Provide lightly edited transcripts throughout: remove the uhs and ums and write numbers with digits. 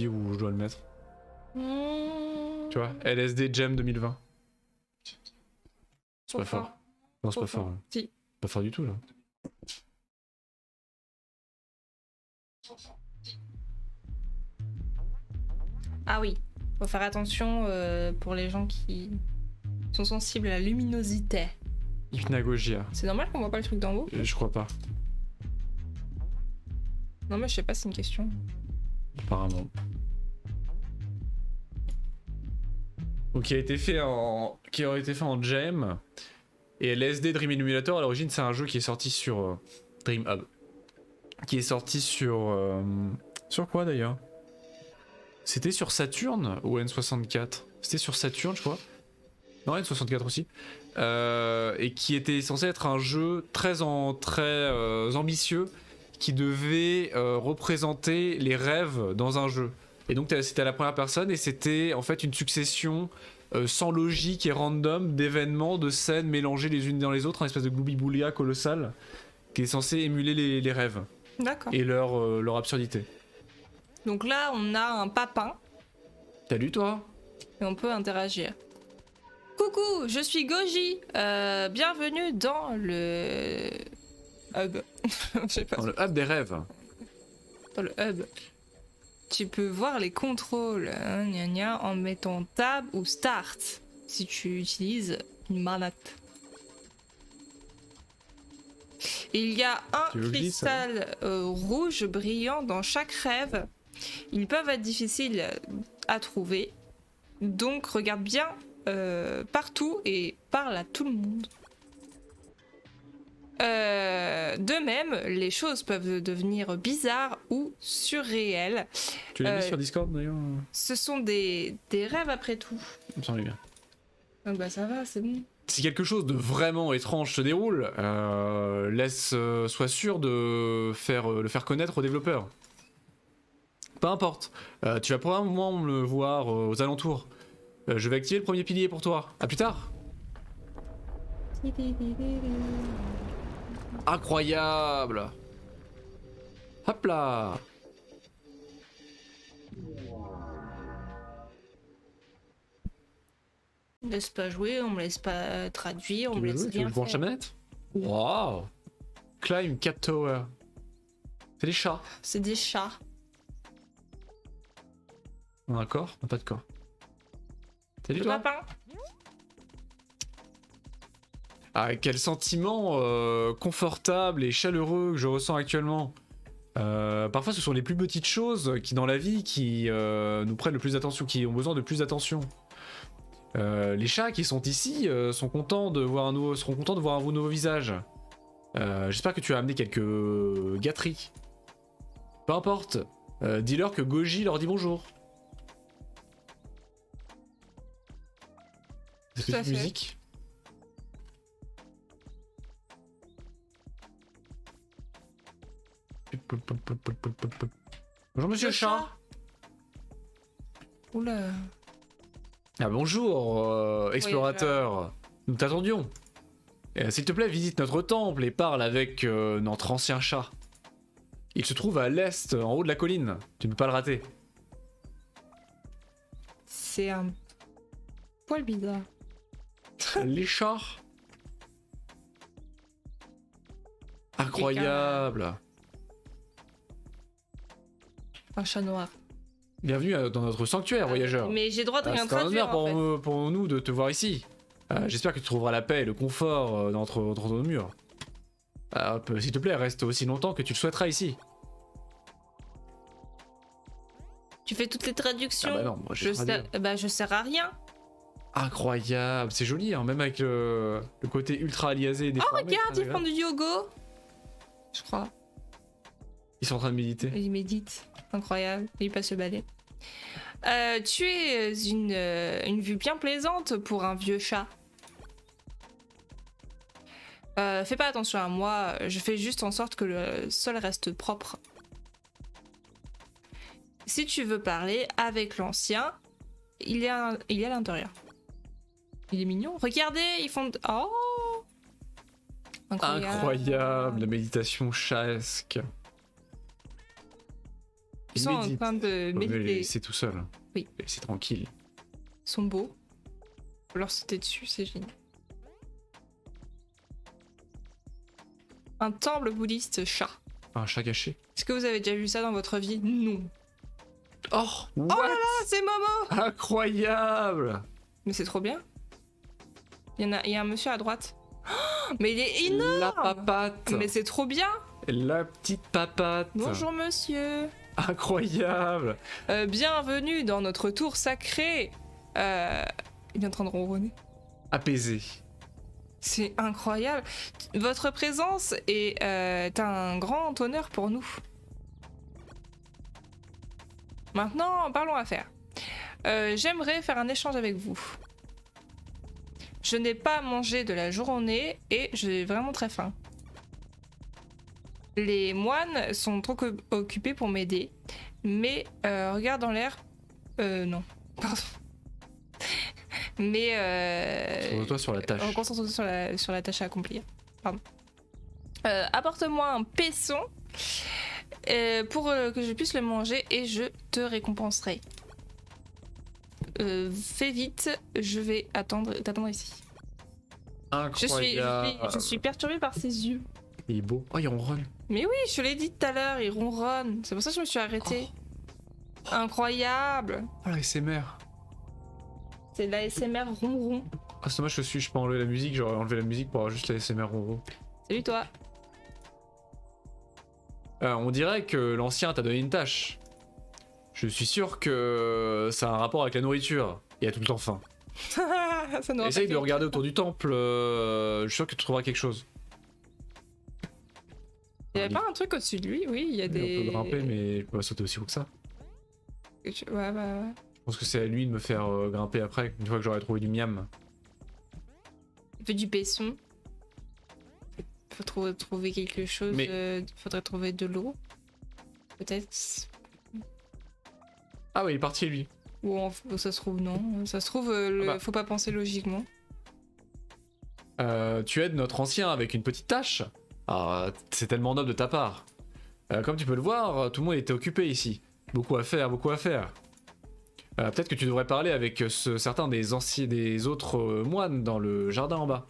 où je dois le mettre. Mmh. Tu vois, LSD Gem 2020. C'est pas fort. Non, c'est pas fort. Si. Pas fort du tout là. Ah oui, faut faire attention pour les gens qui sont sensibles à la luminosité. Hypnagogia. C'est normal qu'on voit pas le truc d'en haut? Je crois pas. Non mais je sais pas, c'est une question. Apparemment. Donc qui aurait été fait en Gem. Et LSD Dream Emulator, à l'origine, c'est un jeu qui est sorti sur Dream Hub. Qui est sorti sur... sur quoi d'ailleurs? C'était sur Saturn ou N64? C'était sur Saturn, je crois. Non, N64 aussi. Et qui était censé être un jeu très ambitieux qui devait représenter les rêves dans un jeu. Et donc c'était à la première personne et c'était en fait une succession sans logique et random d'événements, de scènes mélangées les unes dans les autres, un espèce de gloobie-boulia colossal qui est censé émuler les rêves. D'accord. Et leur absurdité. Donc là, on a un papin. Salut toi. Et on peut interagir. Coucou, je suis Goji. Bienvenue dans le hub. Je sais pas. Dans le hub des rêves. Dans le hub. Tu peux voir les contrôles gna gna, en mettant tab ou start si tu utilises une manette. Il y a un cristal rouge brillant dans chaque rêve. Ils peuvent être difficiles à trouver. Donc regarde bien partout et parle à tout le monde. De même, les choses peuvent devenir bizarres ou surréelles. Tu l'as mis sur Discord d'ailleurs? Ce sont des rêves après tout. Il me semblait bien. Donc bah ça va, c'est bon. Si quelque chose de vraiment étrange se déroule, sois sûr de le faire connaître aux développeurs. Peu importe. Tu vas probablement le voir aux alentours. Je vais activer le premier pilier pour toi. À plus tard. Incroyable. Hop là. On me laisse pas jouer, on me laisse pas traduire, on Tu me veux laisse jouer? Tu rien veux brancher la faire. manette? Waouh. Climb Cat Tower. C'est des chats. C'est des chats. On a un corps? On n'a pas de corps. Salut Le toi. papin. Ah, quel sentiment confortable et chaleureux que je ressens actuellement. Parfois ce sont les plus petites choses qui dans la vie qui nous prennent le plus d'attention, qui ont besoin de plus d'attention. Les chats qui sont ici seront contents de voir un nouveau visage. J'espère que tu as amené quelques gâteries. Peu importe, dis-leur que Goji leur dit bonjour. Cette Tout à petite fait. musique. Bonjour monsieur le chat. Oula. Ah bonjour explorateur. Nous t'attendions. S'il te plaît visite notre temple et parle avec notre ancien chat. Il se trouve à l'est, en haut de la colline. Tu ne peux pas le rater. C'est un poil bizarre. Les chats. Incroyable. Un chat noir. Bienvenue dans notre sanctuaire, voyageur. Mais j'ai le droit de rien C'est un traduire honneur en fait. pour nous de te voir ici. J'espère que tu trouveras la paix et le confort dans nos murs. S'il te plaît, reste aussi longtemps que tu le souhaiteras ici. Tu fais toutes les traductions. Ah bah non, moi je je sers à rien. Incroyable, c'est joli, hein, même avec le côté ultra aliasé et déformé. Oh regarde, c'est ils font du yoga. Je crois. Ils sont en train de méditer. Il médite. Incroyable. Il passe le balai. Tu es une vue bien plaisante pour un vieux chat. Fais pas attention à moi, je fais juste en sorte que le sol reste propre. Si tu veux parler avec l'ancien, il est à l'intérieur. Il est mignon. Regardez, ils font... Oh, Incroyable, la méditation chaesque. Ils sont en train de méditer. C'est tout seul. Oui. C'est tranquille. Ils sont beaux. Faut leur sauter dessus, c'est génial. Un temple bouddhiste chat. Un chat caché. Est-ce que vous avez déjà vu ça dans votre vie? Non. Oh, oh là là, c'est Momo! Incroyable! Mais c'est trop bien. Il y a un monsieur à droite. Oh, mais il est énorme! La papate! Mais c'est trop bien! La petite papate! Bonjour monsieur! Incroyable! Bienvenue dans notre tour sacré! Il est en train de ronronner. Apaisé. C'est incroyable. Votre présence est un grand honneur pour nous. Maintenant, parlons affaires. J'aimerais faire un échange avec vous. Je n'ai pas mangé de la journée et j'ai vraiment très faim. Les moines sont trop occupés pour m'aider, mais regarde dans l'air. Non, pardon. Mais Concentre-toi sur la tâche. Concentre-toi sur la tâche à accomplir. Pardon. Apporte-moi un paisson pour que je puisse le manger et je te récompenserai. Fais vite, je vais t'attendre ici. Incroyable. Je suis perturbée par ses yeux. Il est beau. Oh, il ronronne. Mais oui, je te l'ai dit tout à l'heure, il ronronne. C'est pour ça que je me suis arrêtée. Oh. Incroyable. Oh, la SMR. C'est de la SMR ronron. Ah, c'est dommage que je peux enlever la musique. J'aurais enlevé la musique pour avoir juste la SMR ronron. Salut toi. On dirait que l'ancien t'a donné une tâche. Je suis sûr que ça a un rapport avec la nourriture. Il a tout le temps faim. Essaye de regarder autour du temple. Je suis sûr que tu trouveras quelque chose. Il y avait pas un truc au-dessus de lui? Oui, il y a des... On peut grimper, mais je peux pas sauter aussi haut que ça. Ouais, bah... Je pense que c'est à lui de me faire grimper après, une fois que j'aurai trouvé du miam. Il fait du paisson. Faut trouver quelque chose. Mais... faudrait trouver de l'eau. Peut-être. Ah ouais, il est parti lui. Ou ça se trouve non. Ça se trouve, faut pas penser logiquement. Tu aides notre ancien avec une petite tâche. Ah, c'est tellement noble de ta part. Comme tu peux le voir, tout le monde était occupé ici. Beaucoup à faire, beaucoup à faire. Peut-être que tu devrais parler avec certains des autres moines dans le jardin en bas.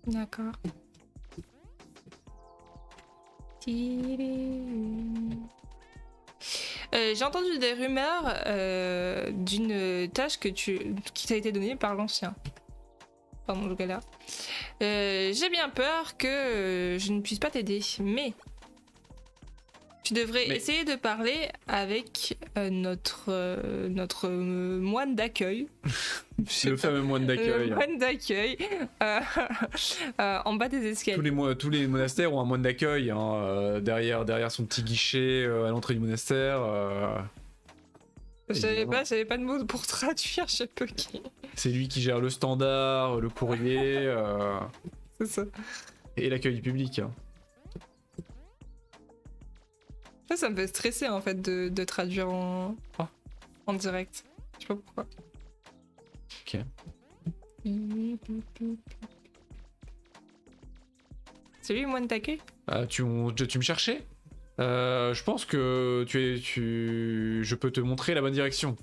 D'accord. J'ai entendu des rumeurs d'une tâche qui t'a été donnée par l'ancien. Pardon, je galère. J'ai bien peur que je ne puisse pas t'aider, mais tu devrais essayer de parler avec notre moine d'accueil. Le fameux moine d'accueil. Le moine d'accueil en bas des escaliers. Tous les monastères ont un moine d'accueil hein, derrière son petit guichet à l'entrée du monastère. J'avais pas de mots pour traduire, j'ai bugué. C'est lui qui gère le standard, le courrier. C'est ça. Et l'accueil du public. Hein. Ça me fait stresser en fait de traduire en direct. Je sais pas pourquoi. Ok. C'est lui, moine d'accueil? Tu me cherchais? Je pense que je peux te montrer la bonne direction.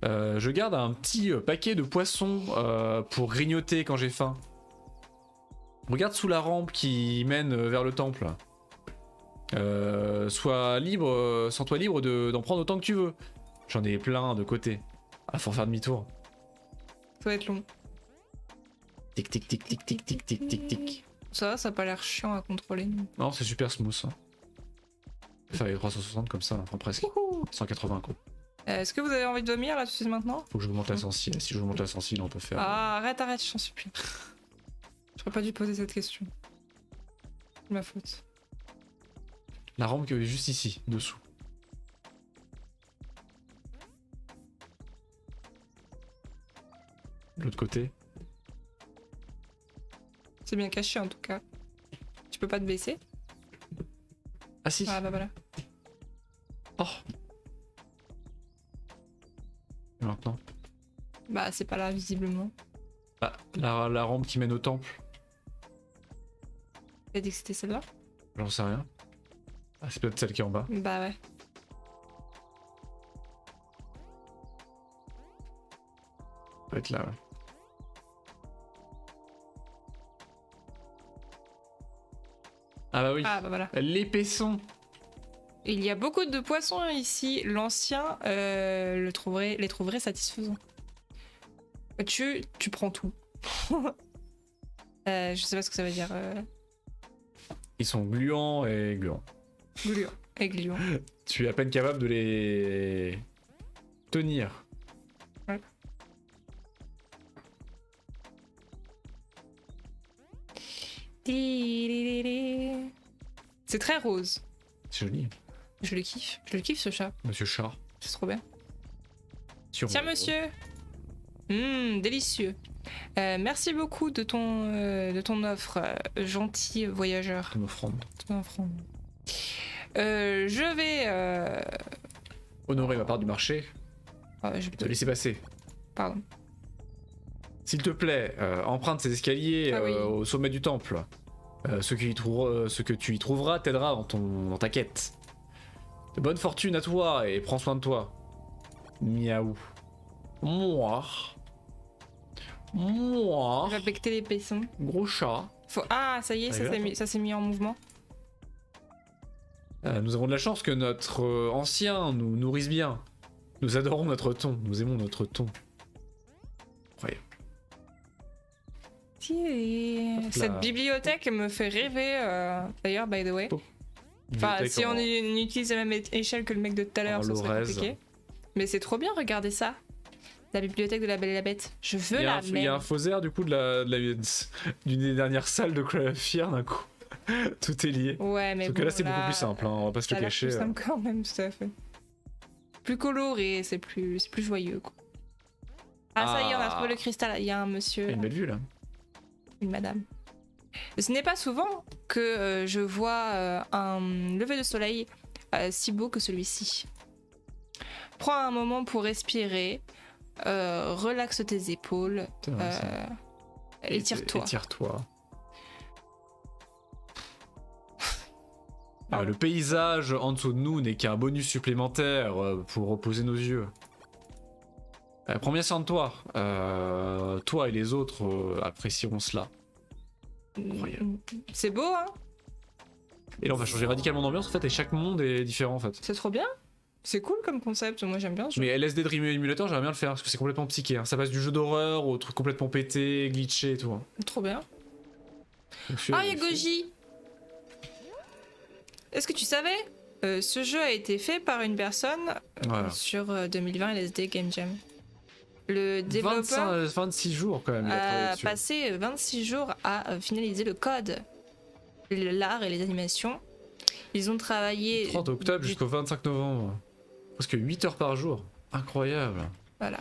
Je garde un petit paquet de poissons pour grignoter quand j'ai faim. Regarde sous la rampe qui mène vers le temple. Sens-toi libre d'en prendre autant que tu veux. J'en ai plein de côté. Ah, faut faire demi-tour. Ça va être long. Tic tic tic tic tic tic tic tic tic. Ça a pas l'air chiant à contrôler. Non, c'est super smooth. Hein. Faire les 360 comme ça, enfin presque. 180 quoi. Est-ce que vous avez envie de vomir là tout de suite maintenant? Faut que je monte la sensible. Si je monte la sensible, on peut faire. Ah, arrête, je t'en supplie. J'aurais pas dû poser cette question. C'est ma faute. La rampe qui est juste ici, dessous. De l'autre côté. C'est bien caché en tout cas. Tu peux pas te baisser? Ah si. Ah bah voilà. Oh. Et maintenant? Bah c'est pas là visiblement. Ah, la rampe qui mène au temple. T'as dit que c'était celle-là? J'en sais rien. Ah, c'est peut-être celle qui est en bas. Bah ouais. doit être là, ouais. Ah bah oui. Ah bah voilà. L'épaisson. Il y a beaucoup de poissons ici. L'ancien les trouverait satisfaisants. Tu prends tout. Je sais pas ce que ça veut dire. Ils sont gluants et gluants. Gluant et gluant. Tu es à peine capable de les tenir. Ouais. C'est très rose. C'est joli. Je le kiffe. Je le kiffe ce chat. Monsieur Chat. C'est trop bien. Sur Tiens monsieur. Délicieux. Merci beaucoup de ton offre, gentil voyageur. Ton offrande. Ton offrande. Je vais... Honorer ma part du marché. je Te laisser passer. Pardon. S'il te plaît, emprunte ces escaliers Ah oui. au sommet du temple. Ce que tu y trouveras t'aidera dans ta quête. De bonne fortune à toi et prends soin de toi. Miaou. Moi. Je vais becter les paissons. Gros chat. Ah, ça y est, Allez, ça s'est mis en mouvement. Nous avons de la chance que notre ancien nous nourrisse bien. Nous adorons notre thon. Nous aimons notre thon. Incroyable. Cette bibliothèque me fait rêver, d'ailleurs, by the way. Enfin, si on utilise la même échelle que le mec de tout à l'heure, ça serait compliqué. Mais c'est trop bien, regardez ça. La bibliothèque de la Belle et la Bête. Je veux la même. Il y a un faux air du coup d'une des dernières salles de Cry of Fear d'un coup. Tout est lié. Ouais, mais sauf bon, que là c'est beaucoup plus simple, hein, on va pas se le cacher. Plus simple quand même, tout à fait. Plus coloré, c'est plus joyeux quoi. Ah, ça y est, on a trouvé le cristal. Il y a un monsieur. Une belle vue là. Une madame. Ce n'est pas souvent que je vois un lever de soleil si beau que celui-ci. Prends un moment pour respirer, relaxe tes épaules, étire-toi. Étire-toi. Le paysage en dessous de nous n'est qu'un bonus supplémentaire pour reposer nos yeux. Prends bien soin de toi. Toi et les autres apprécieront cela. Incroyable. C'est beau, hein? Et là on va changer radicalement d'ambiance en fait, et chaque monde est différent en fait. C'est trop bien. C'est cool comme concept, moi j'aime bien ce jeu. Mais LSD Dream Emulator, j'aimerais bien le faire parce que c'est complètement psyché. Hein. Ça passe du jeu d'horreur au truc complètement pété, glitché et tout. Hein. Trop bien. Ah, il y a Goji! Est-ce que tu savais ce jeu a été fait par une personne sur 2020 LSD Game Jam. Le développeur 26 jours quand même. a passé 26 jours à finaliser le code, l'art et les animations. Ils ont travaillé... Du 30 octobre jusqu'au 25 novembre. Presque 8 heures par jour. Incroyable. Voilà.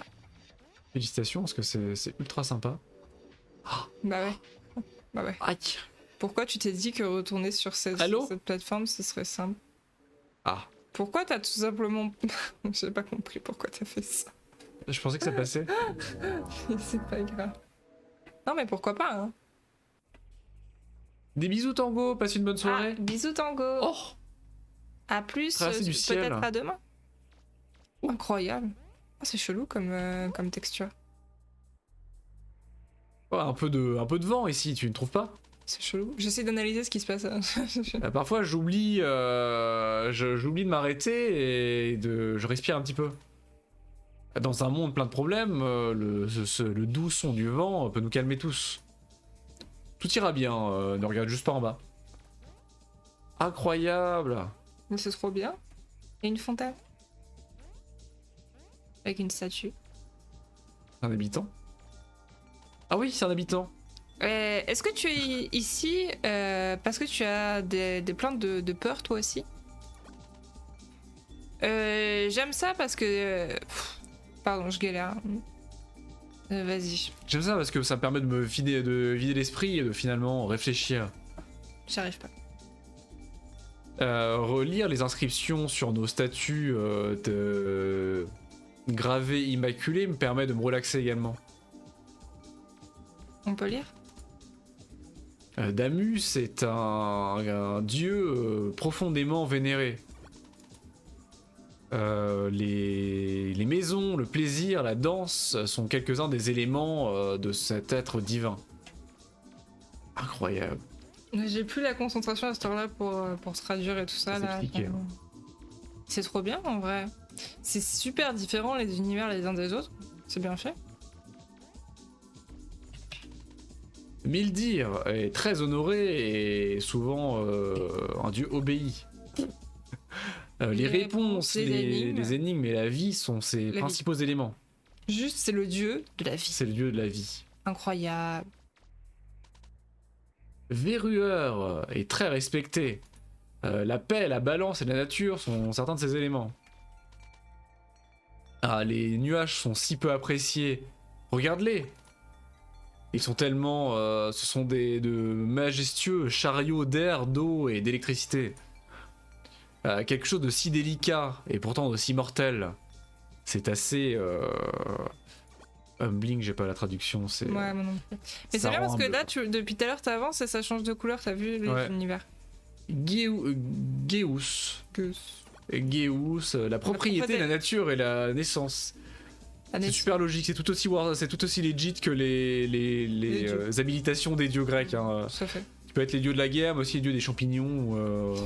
Félicitations parce que c'est ultra sympa. Bah ouais. Bah ouais. Aïe. Pourquoi tu t'es dit que retourner sur cette plateforme ce serait simple? Ah. Pourquoi t'as tout simplement... J'ai pas compris pourquoi t'as fait ça. Je pensais que ça passait. C'est pas grave. Non mais pourquoi pas hein. Des bisous Tango, passe une bonne soirée. Bisous Tango. Oh. À plus, peut-être à demain. Incroyable. Oh, c'est chelou comme texture. Oh, un peu de vent ici, tu ne trouves pas? C'est chelou. J'essaie d'analyser ce qui se passe. Parfois j'oublie de m'arrêter et je respire un petit peu. Dans un monde plein de problèmes, le doux son du vent peut nous calmer tous. Tout ira bien, ne regarde juste pas en bas. Incroyable! Mais c'est trop bien. Et une fontaine. Avec une statue. Un habitant? Ah oui, c'est un habitant. Est-ce que tu es ici parce que tu as des plaintes de peur toi aussi? J'aime ça parce que... Pardon, je galère. Vas-y. J'aime ça parce que ça me permet de me vider l'esprit et de finalement réfléchir. J'arrive pas. Relire les inscriptions sur nos statues de gravées immaculées me permet de me relaxer également. On peut lire? Damus est un dieu profondément vénéré. Les maisons, le plaisir, la danse sont quelques-uns des éléments de cet être divin. Incroyable. J'ai plus la concentration à cette heure-là pour traduire et tout ça. Là, c'est trop bien en vrai. C'est super différent les univers les uns des autres. C'est bien fait. Mildir est très honoré et souvent un dieu obéi. Les réponses, les énigmes et la vie sont ses principaux éléments. Juste, c'est le dieu de la vie. C'est le dieu de la vie. Incroyable. Verrueur est très respecté. La paix, la balance et la nature sont certains de ses éléments. Ah, les nuages sont si peu appréciés. Regarde-les. Ils sont tellement... ce sont de majestueux chariots d'air, d'eau et d'électricité. Quelque chose de si délicat et pourtant aussi mortel. C'est assez... Humbling, j'ai pas la traduction, c'est... Ouais, moi non plus. Mais c'est bien parce que là, depuis tout à l'heure, t'avances et ça change de couleur, t'as vu l'univers. Geus, la propriété, la nature et la naissance. C'est super logique, c'est tout aussi legit que les habilitations des dieux grecs. Hein. Ça fait. Tu peux être les dieux de la guerre, mais aussi les dieux des champignons.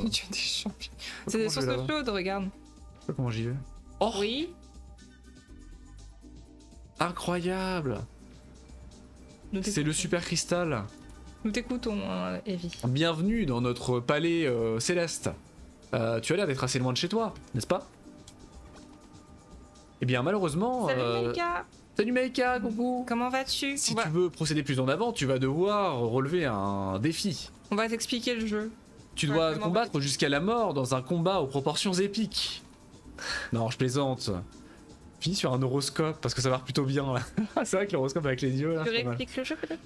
Les dieux des champignons. C'est des sources chaudes, regarde. Je sais pas comment j'y vais. Oh oui. Incroyable. C'est le super cristal. Nous t'écoutons, Evie. Bienvenue dans notre palais céleste. Tu as l'air d'être assez loin de chez toi, n'est-ce pas? Eh bien malheureusement... Salut Meika. Salut Meika, coucou. Comment vas-tu? Si tu veux procéder plus en avant, tu vas devoir relever un défi. On va t'expliquer le jeu. Tu dois combattre jusqu'à la mort dans un combat aux proportions épiques. Non, je plaisante. Finis sur un horoscope parce que ça va plutôt bien là. C'est vrai que l'horoscope avec les dieux là. Tu réexpliques le jeu peut-être?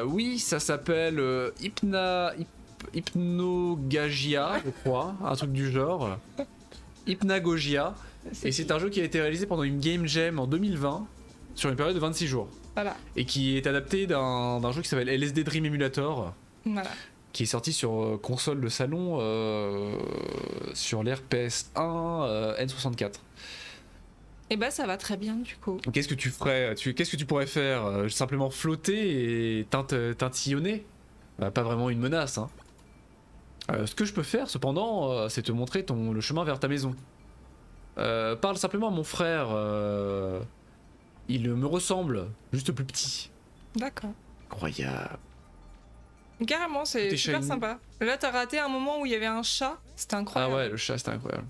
Oui, ça s'appelle Hypnogagia, je crois, un truc du genre. Hypnagogia. Et c'est un jeu qui a été réalisé pendant une Game Jam en 2020 sur une période de 26 jours. Voilà. Et qui est adapté d'un jeu qui s'appelle LSD Dream Emulator. Voilà. Qui est sorti sur console de salon sur l'ère PS1 N64. Et bah ça va très bien du coup. Qu'est-ce que tu ferais? Qu'est-ce que tu pourrais faire? Simplement flotter et tintillonner? Pas vraiment une menace. Hein. Ce que je peux faire cependant, c'est te montrer le chemin vers ta maison. Parle simplement à mon frère. Il me ressemble, juste plus petit. D'accord. Incroyable. Carrément, c'est super sympa. Là, t'as raté un moment où il y avait un chat. C'était incroyable. Ah ouais, le chat, c'était incroyable.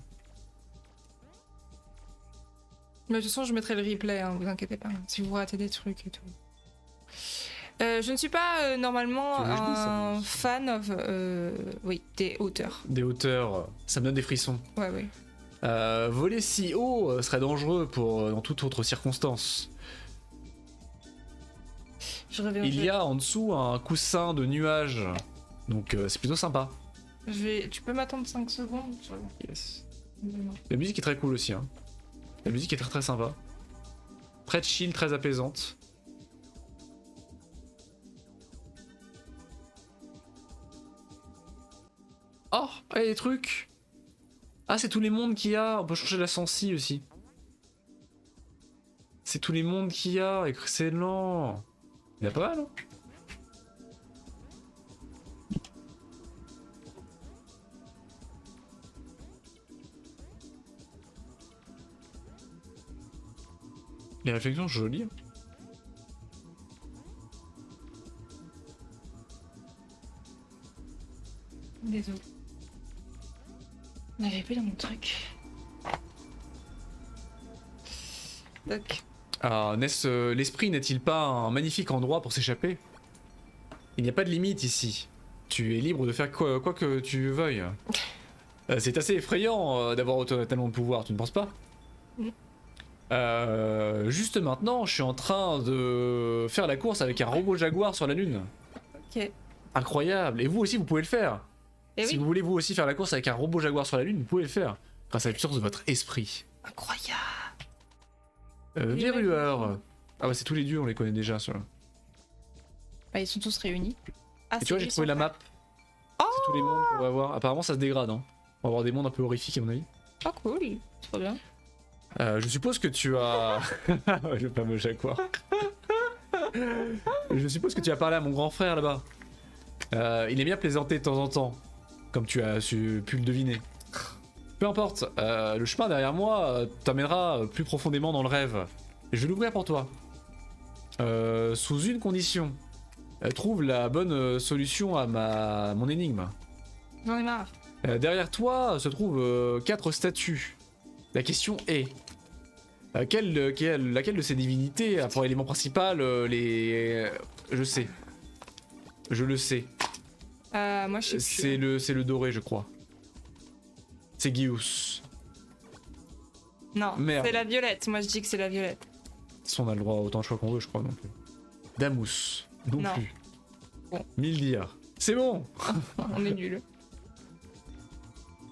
Mais de toute façon, je mettrai le replay, hein, vous inquiétez pas. Si vous ratez des trucs et tout. Je ne suis pas normalement un fan des hauteurs. Des hauteurs, ça me donne des frissons. Ouais, oui. Voler si haut serait dangereux dans toute autre circonstance. Il y a en dessous un coussin de nuages, donc c'est plutôt sympa. Tu peux m'attendre 5 secondes? Yes. La musique est très cool aussi. Hein. La musique est très très sympa. Très chill, très apaisante. Oh, il y a des trucs. Ah, c'est tous les mondes qu'il y a. On peut changer la sensi aussi. C'est tous les mondes qu'il y a. Excellent. Il y en a pas mal, hein. Les réflexions sont jolies. Désolé. On avait plus dans mon truc. Tac. Ah, l'esprit n'est-il pas un magnifique endroit pour s'échapper? Il n'y a pas de limite ici. Tu es libre de faire quoi que tu veuilles. C'est assez effrayant d'avoir tellement de pouvoir, tu ne penses pas? Juste maintenant, je suis en train de faire la course avec un robot jaguar sur la lune. Ok. Incroyable. Et vous aussi, vous pouvez le faire. Et si vous voulez vous aussi faire la course avec un robot jaguar sur la lune, vous pouvez le faire. Grâce à la puissance de votre esprit. Incroyable. Verrueur. Ah bah c'est tous les dieux, on les connaît déjà ceux-là. Bah ils sont tous réunis. Et tu vois, j'ai trouvé la map. Oh, c'est tous les mondes qu'on va voir. Apparemment ça se dégrade. Hein. On va avoir des mondes un peu horrifiques à mon avis. Oh cool, trop bien. Je suppose que tu as... Le fameux jaguar. Je suppose que tu as parlé à mon grand frère là-bas. Il aime bien plaisanter de temps en temps, comme tu as pu le deviner. Peu importe, le chemin derrière moi t'amènera plus profondément dans le rêve. Et je vais l'ouvrir pour toi. Sous une condition. Trouve la bonne solution à mon énigme. J'en ai marre. Derrière toi se trouvent 4 statues. La question est... laquelle de ces divinités a pour élément principal les... Je sais. Je le sais. Moi je sais plus. C'est le doré, je crois. C'est Gius. Non, Merde. c'est la violette. Moi je dis que c'est la violette. Si on a le droit à autant de choix qu'on veut, je crois non plus. Damus. Non plus. Bon. Mildia. C'est bon. On est nuls.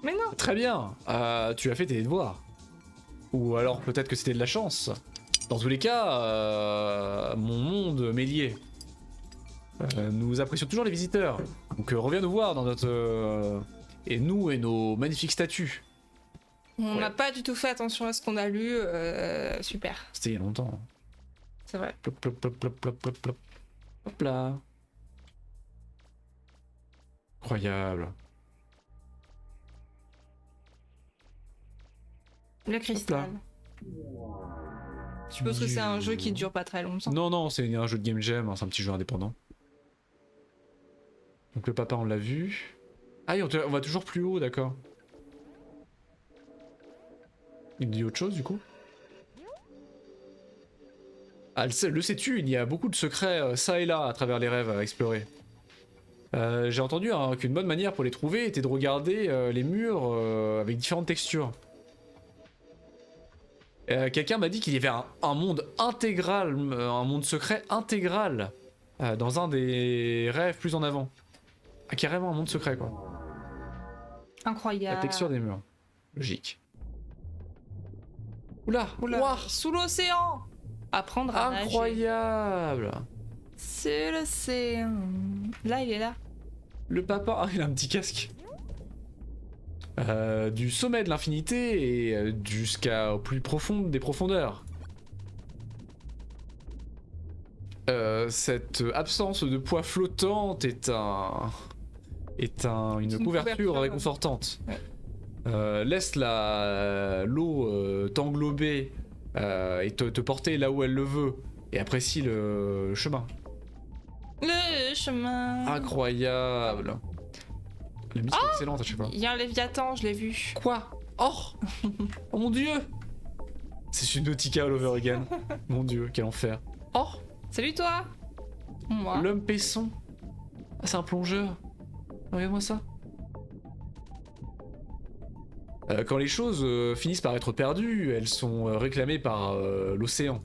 Mais non. Très bien. Tu as fait tes devoirs. Ou alors peut-être que c'était de la chance. Dans tous les cas, mon monde m'est lié. Nous apprécions toujours les visiteurs. Donc reviens nous voir dans notre... et nous et nos magnifiques statues. On n'a pas du tout fait attention à ce qu'on a lu. Super. C'était il y a longtemps. C'est vrai. Plop, plop, plop, plop, plop, plop, plop. Hop là. Incroyable. Le cristal. Je suppose que c'est un jeu qui dure pas très longtemps. Non, non, c'est un jeu de game jam, hein, c'est un petit jeu indépendant. Donc le papa, on l'a vu. Ah oui, on va toujours plus haut, d'accord. Il dit autre chose, du coup. Ah, le sais-tu, il y a beaucoup de secrets ça et là à travers les rêves à explorer. J'ai entendu hein, qu'une bonne manière pour les trouver était de regarder les murs avec différentes textures. Quelqu'un m'a dit qu'il y avait un monde intégral, un monde secret intégral dans un des rêves plus en avant. Ah, carrément un monde secret quoi. Incroyable. La texture des murs. Logique. Oula, Oula. Sous l'océan. Apprendre à nager. incroyable. C'est l'océan. Là, il est là. Le papa, ah, il a un petit casque. Du sommet de l'infinité et jusqu'au plus profond des profondeurs. Cette absence de poids flottante est une couverture réconfortante. Ouais. Laisse l'eau t'englober et te porter là où elle le veut et apprécie le chemin. Le chemin. Incroyable. La musique est excellente, je sais pas. Il y a un Léviathan, je l'ai vu. Quoi? Oh Oh mon dieu. C'est Subnautica all over again. Mon dieu, quel enfer. Oh Salut toi. Moi. L'homme paisson. Ah, c'est un plongeur. Regarde-moi ça. Quand les choses finissent par être perdues, elles sont réclamées par l'océan.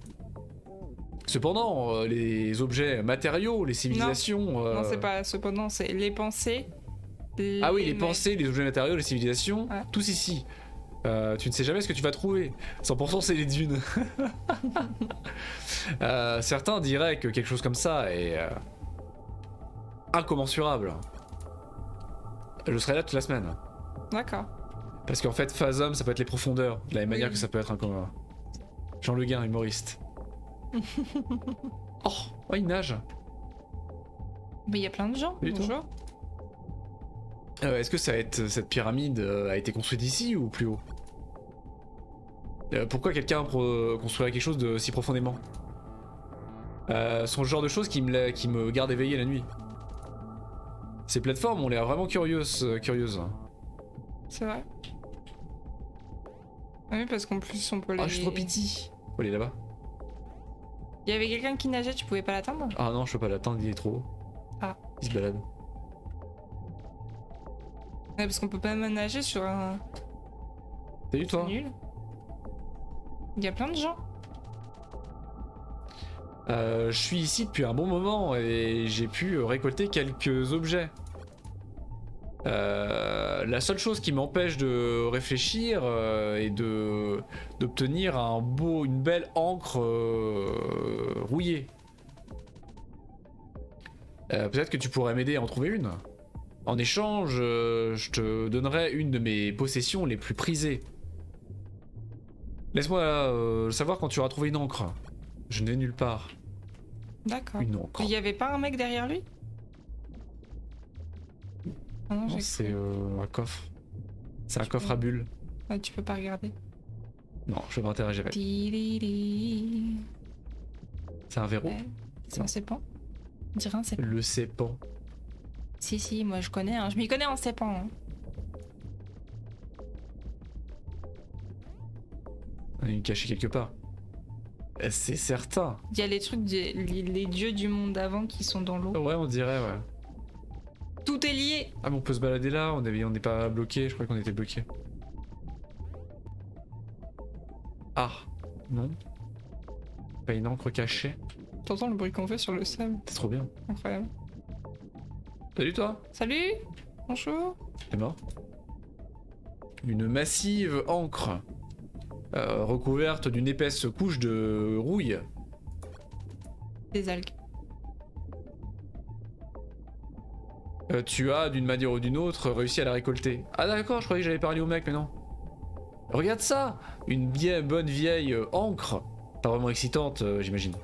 Cependant, les objets matériaux, les civilisations... Non, c'est pas cependant, c'est les pensées. Ah oui, les pensées, les objets matériaux, les civilisations, ouais. Tous ici. Tu ne sais jamais ce que tu vas trouver. 100% c'est les dunes. Certains diraient que quelque chose comme ça est incommensurable. Je serai là toute la semaine. D'accord. Parce qu'en fait, Phasm, ça peut être les profondeurs, de la même manière que ça peut être un commun. Jean Le Guin, humoriste. Oh, il nage. Mais il y a plein de gens. Et toi? Bonjour. Est-ce que cette pyramide a été construite ici ou plus haut? Pourquoi quelqu'un construirait quelque chose de si profondément? Sont le genre de choses qui me garde éveillé la nuit. Ces plateformes ont l'air vraiment curieuses. C'est vrai. Oui, parce qu'en plus on peut les... Ah, je suis trop petit. Faut aller là-bas. Il y avait quelqu'un qui nageait, tu pouvais pas l'atteindre? Ah non, je peux pas l'atteindre, il est trop haut. Ah. Il se balade. Ouais, parce qu'on peut pas même nager sur un... Salut toi. C'est nul. Il y a plein de gens. Je suis ici depuis un bon moment et j'ai pu récolter quelques objets. La seule chose qui m'empêche de réfléchir est d'obtenir une belle encre rouillée. Peut-être que tu pourrais m'aider à en trouver une. En échange, je te donnerai une de mes possessions les plus prisées. Laisse-moi savoir quand tu auras trouvé une encre. Je n'ai nulle part. D'accord. Une encre. Il y avait pas un mec derrière lui? Ah non, Non, j'ai c'est cru. un coffre. C'est un Tu coffre peux- à bulles. Ah, tu peux pas regarder. Non, je peux pas interagir avec. Di-di-di. C'est un verrou. Ouais, c'est un sépan. On dirait un sépan. Le sépan. Si, moi je connais, hein. Je m'y connais en sépan. Hein. Il est caché quelque part. C'est certain. Il y a les trucs, les dieux du monde d'avant qui sont dans l'eau. Ouais, on dirait, ouais. Tout est lié. Ah, mais on peut se balader là, on n'est pas bloqué, je crois qu'on était bloqué. Ah, non. Pas une encre cachée. T'entends le bruit qu'on fait sur le sable? C'est trop bien. Incroyable. Salut toi. Salut. Bonjour. T'es mort. Une massive encre recouverte d'une épaisse couche de rouille. Des algues. Tu as, d'une manière ou d'une autre, réussi à la récolter. Ah d'accord, je croyais que j'allais parler au mec, mais non. Regarde ça. Une bien bonne vieille encre. Pas vraiment excitante, j'imagine.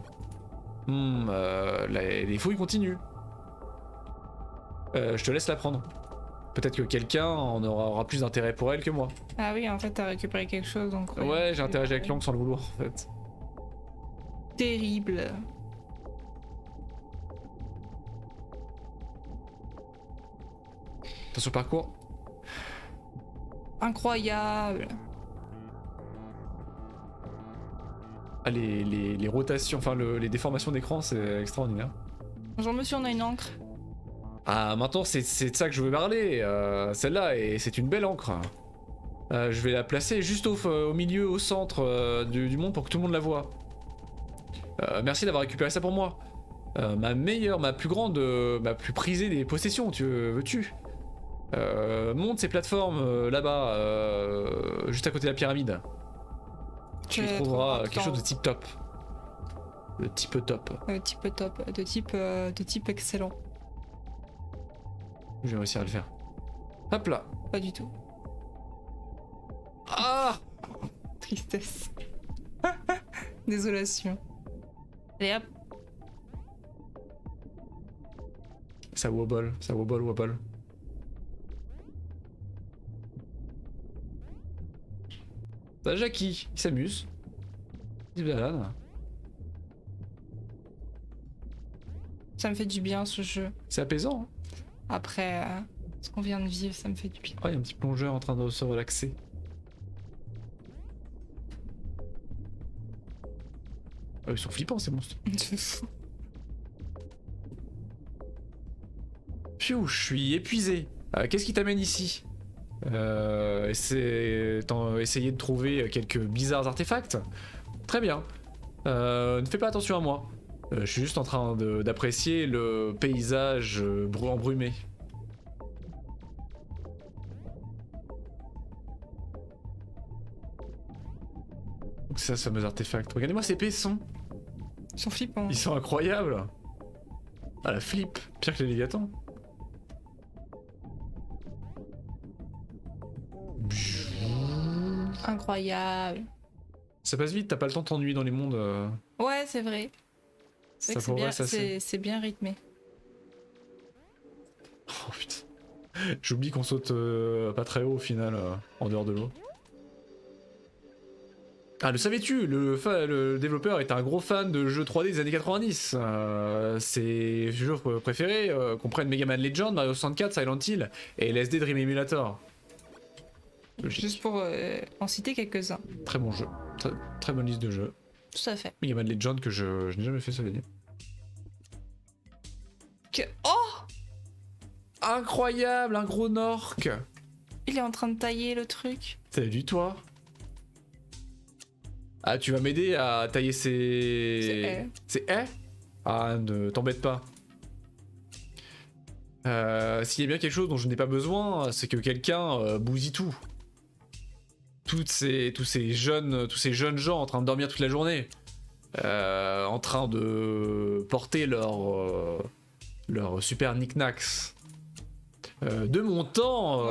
Les fouilles continuent. Je te laisse la prendre. Peut-être que quelqu'un en aura plus d'intérêt pour elle que moi. Ah oui, en fait, t'as récupéré quelque chose, donc... Ouais, j'ai interagi avec l'encre sans le vouloir, en fait. Terrible. Attention parcours. Incroyable. Ah, les rotations, enfin les déformations d'écran, c'est extraordinaire. Bonjour monsieur, on a une encre. Ah, maintenant c'est de ça que je veux parler. Celle-là, et c'est une belle encre. Je vais la placer juste au milieu, au centre du monde pour que tout le monde la voie. Merci d'avoir récupéré ça pour moi. Ma plus grande, ma plus prisée des possessions, veux-tu? Monte ces plateformes là-bas, juste à côté de la pyramide. Tu y trouveras quelque chose de type top. De type top. Type top, de type excellent. Je vais réussir à le faire. Hop là. Pas du tout. Ah! Tristesse. Désolation. Allez hop. Ça wobble, wobble. T'as Jackie, il s'amuse. Il se balade. Ça me fait du bien ce jeu. C'est apaisant. Hein. Après ce qu'on vient de vivre, ça me fait du bien. Oh, il y a un petit plongeur en train de se relaxer. Oh, ils sont flippants ces monstres. C'est fou. Pfiou, je suis épuisé. Qu'est-ce qui t'amène ici? Essayer de trouver quelques bizarres artefacts? Très bien. Ne fais pas attention à moi. Je suis juste en train d'apprécier le paysage embrumé. Donc c'est ça, ce fameux artefact. Regardez-moi ces paissons. Ils sont flippants. Ils sont incroyables. Ah la flip, pire que les léviathans. Incroyable. Ça passe vite, t'as pas le temps de t'ennuyer dans les mondes. Ouais, c'est vrai. C'est Ça vrai que progresse assez. c'est bien rythmé. Oh putain. J'oublie qu'on saute pas très haut au final, en dehors de l'eau. Ah, le savais-tu, le développeur est un gros fan de jeux 3D des années 90. Ses jeux préférés comprennent Mega Man Legend, Mario 64, Silent Hill et LSD Dream Emulator. Logique. Juste pour en citer quelques-uns. Très bon jeu. Très bonne liste de jeux. Tout à fait. Mega Man Legend que je n'ai jamais fait, ça veut dire. Oh! Incroyable, un gros Nork. Il est en train de tailler le truc. Salut toi. Ah, tu vas m'aider à tailler ces... C'est haies. Ah, ne t'embête pas. S'il y a bien quelque chose dont je n'ai pas besoin, c'est que quelqu'un bousille tout. Tous ces jeunes gens en train de dormir toute la journée. En train de porter leur super knickknacks. De mon temps,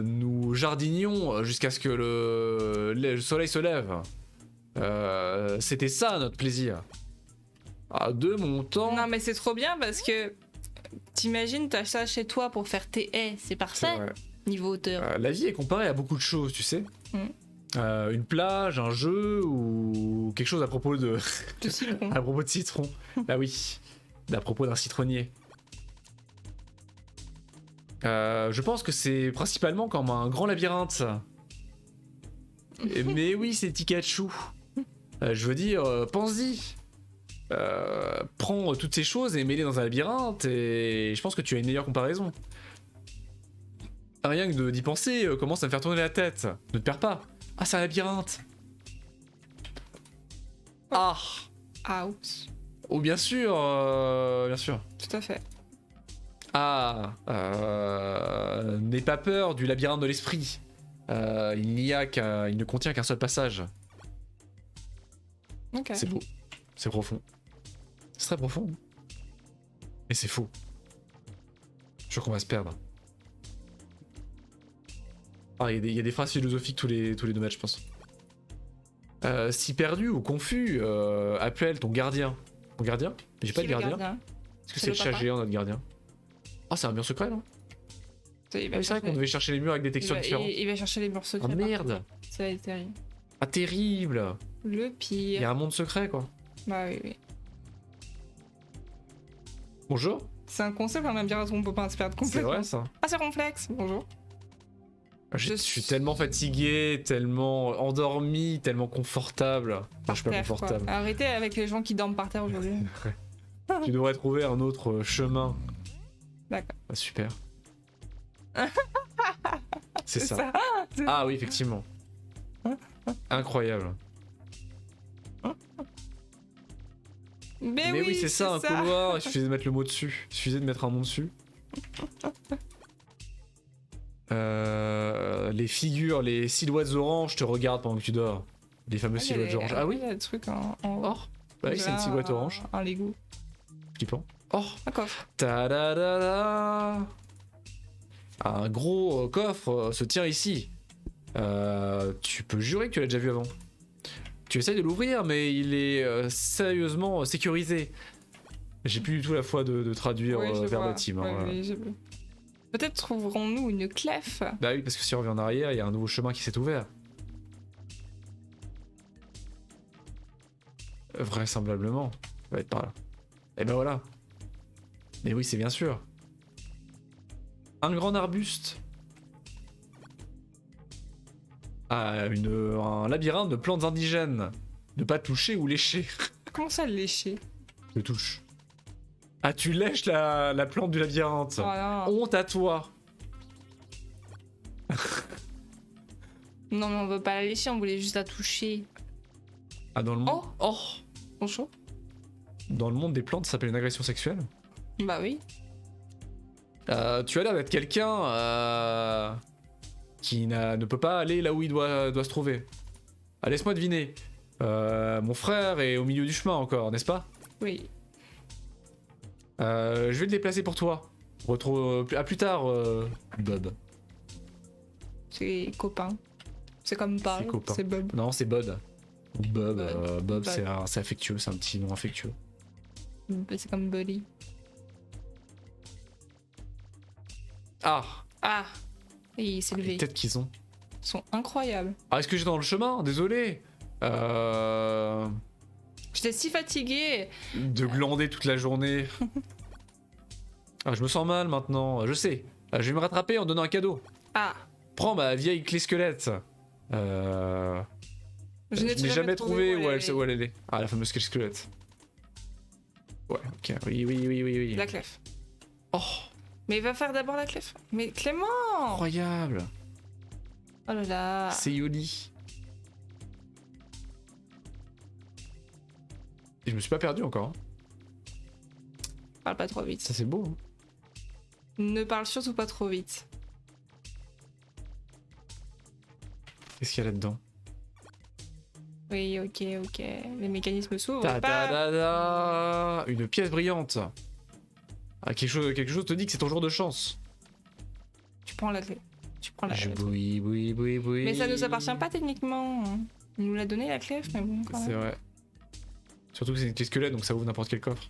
nous jardinions jusqu'à ce que le soleil se lève. C'était ça notre plaisir. Ah, de mon temps. Non, mais c'est trop bien parce que t'imagines, t'as ça chez toi pour faire tes haies, c'est parfait. Niveau hauteur. La vie est comparée à beaucoup de choses, tu sais. Une plage, un jeu ou quelque chose à propos de citron. à propos de citron. Ah oui, à propos d'un citronnier. Je pense que c'est principalement comme un grand labyrinthe. Mais oui, c'est Pikachu. Je veux dire, pense-y. Prends toutes ces choses et mets-les dans un labyrinthe et je pense que tu as une meilleure comparaison. Rien que d'y penser commence à me faire tourner la tête. Ne te perds pas. Ah, c'est un labyrinthe. Ah. Ouch. Oh, bien sûr, bien sûr. Tout à fait. Ah, n'aie pas peur du labyrinthe de l'esprit. Il ne contient qu'un seul passage. Ok. C'est beau, c'est profond. C'est très profond. Et c'est faux. Je suis sûr qu'on va se perdre. Ah, il y a des phrases philosophiques tous les 2 mètres, je pense. Si perdu ou confus, appelle ton gardien. Ton gardien? J'ai pas de gardien. Est-ce que c'est le chat géant, notre gardien? Ah, c'est un mur secret, non? C'est vrai qu'on devait chercher les murs avec des textures différentes. Il va chercher les murs secrets. Ah merde! Ça va être terrible. Ah, terrible! Le pire. Il y a un monde secret, quoi. Bah oui. Bonjour? C'est un concept, un labyrinthe où on peut pas se perdre complètement. C'est vrai, ça? Ah, c'est Ronflex. Bonjour. Je suis tellement fatigué, tellement endormi, tellement confortable. Enfin, je suis pas confortable. Quoi. Arrêtez avec les gens qui dorment par terre aujourd'hui. Tu devrais trouver un autre chemin. D'accord. Ah, super. C'est ça. Ah oui, effectivement. Incroyable. Mais oui, c'est ça, un couloir. Il suffisait de mettre le mot dessus. Il suffisait de mettre un mot dessus. Les figures, les silhouettes oranges te regardent pendant que tu dors. Les fameuses silhouettes oranges. Ah oui? Il y a des trucs en or. Bah oui, c'est une silhouette orange. Un Lego. Flippant. Oh! Un coffre. Ta-da-da-da! Un gros coffre se tient ici. Tu peux jurer que tu l'as déjà vu avant. Tu essayes de l'ouvrir, mais il est sérieusement sécurisé. J'ai plus du tout la foi de traduire verbatim. Peut-être trouverons-nous une clef. Bah oui, parce que si on revient en arrière, il y a un nouveau chemin qui s'est ouvert. Vraisemblablement, ça va être par là. Et ben voilà. Mais oui, c'est bien sûr. Un grand arbuste. Ah, un labyrinthe de plantes indigènes. Ne pas toucher ou lécher. Comment ça, lécher? Je touche. Ah, tu lèches la plante du labyrinthe. Voilà. Honte à toi. Non, mais on veut pas la lécher, on voulait juste la toucher. Ah, dans le monde. Oh. Bonjour. Dans le monde des plantes, ça s'appelle une agression sexuelle. Bah oui. Tu as l'air d'être quelqu'un qui ne peut pas aller là où il doit se trouver. Ah, laisse-moi deviner. Mon frère est au milieu du chemin encore, n'est-ce pas? Oui. Je vais le déplacer pour toi. À plus tard, Bob. C'est copain. C'est comme pas. C'est Bob. Non, c'est Bod. Bob, c'est affectueux, c'est un petit nom affectueux. C'est comme Buddy. Ah. Et il s'est levé. Les têtes qu'ils ont. Ils sont incroyables. Ah, est-ce que j'étais dans le chemin? Désolé. J'étais si fatiguée. De glander toute la journée. Ah, je me sens mal maintenant. Je sais. Je vais me rattraper en donnant un cadeau. Ah. Prends ma vieille clé squelette. Je n'ai jamais trouvé où elle est. Ah, la fameuse clé squelette. Ouais, ok. Oui. La clef. Oh. Mais il va faire d'abord la clef. Mais Clément! Incroyable. Oh là là. C'est Yoli. Et je me suis pas perdu encore. Parle pas trop vite. Ça c'est beau. Hein. Ne parle surtout pas trop vite. Qu'est-ce qu'il y a là-dedans? Oui, ok. Les mécanismes s'ouvrent. Une pièce brillante. Ah, quelque chose te dit que c'est ton jour de chance. Tu prends la clé. Tu prends la clé. Oui. Mais ça nous appartient pas techniquement. Il nous l'a donné la clé, mais bon, quand même. C'est vrai. Surtout que c'est une clé squelette, donc ça ouvre n'importe quel coffre.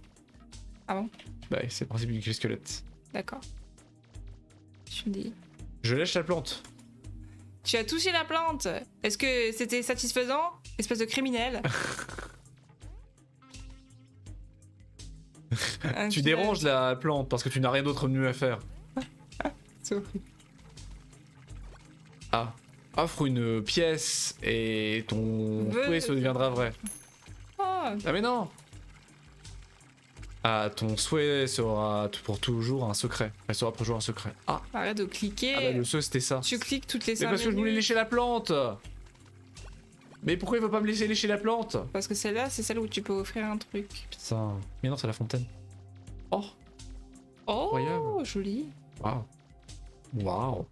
Ah bon? Bah, c'est le principe d'une clé squelette. D'accord. Je me dis. Je lèche la plante. Tu as touché la plante. Est-ce que c'était satisfaisant? Espèce de criminel. Tu déranges la plante parce que tu n'as rien d'autre de mieux à faire. C'est horrible. Ah. Offre une pièce et ton souhait se deviendra vrai. Ah, Ah mais non. Ah, ton souhait sera pour toujours un secret. Elle sera pour toujours un secret. Ah. arrête de cliquer. Ah bah le souhait c'était ça. Tu cliques toutes les 5 Mais parce que je voulais lécher la plante. Mais pourquoi il veut pas me laisser lécher la plante? Parce que celle-là, c'est celle où tu peux offrir un truc. Putain. Mais non, c'est la fontaine. Oh. Oh, Incroyable. joli. Waouh. Waouh.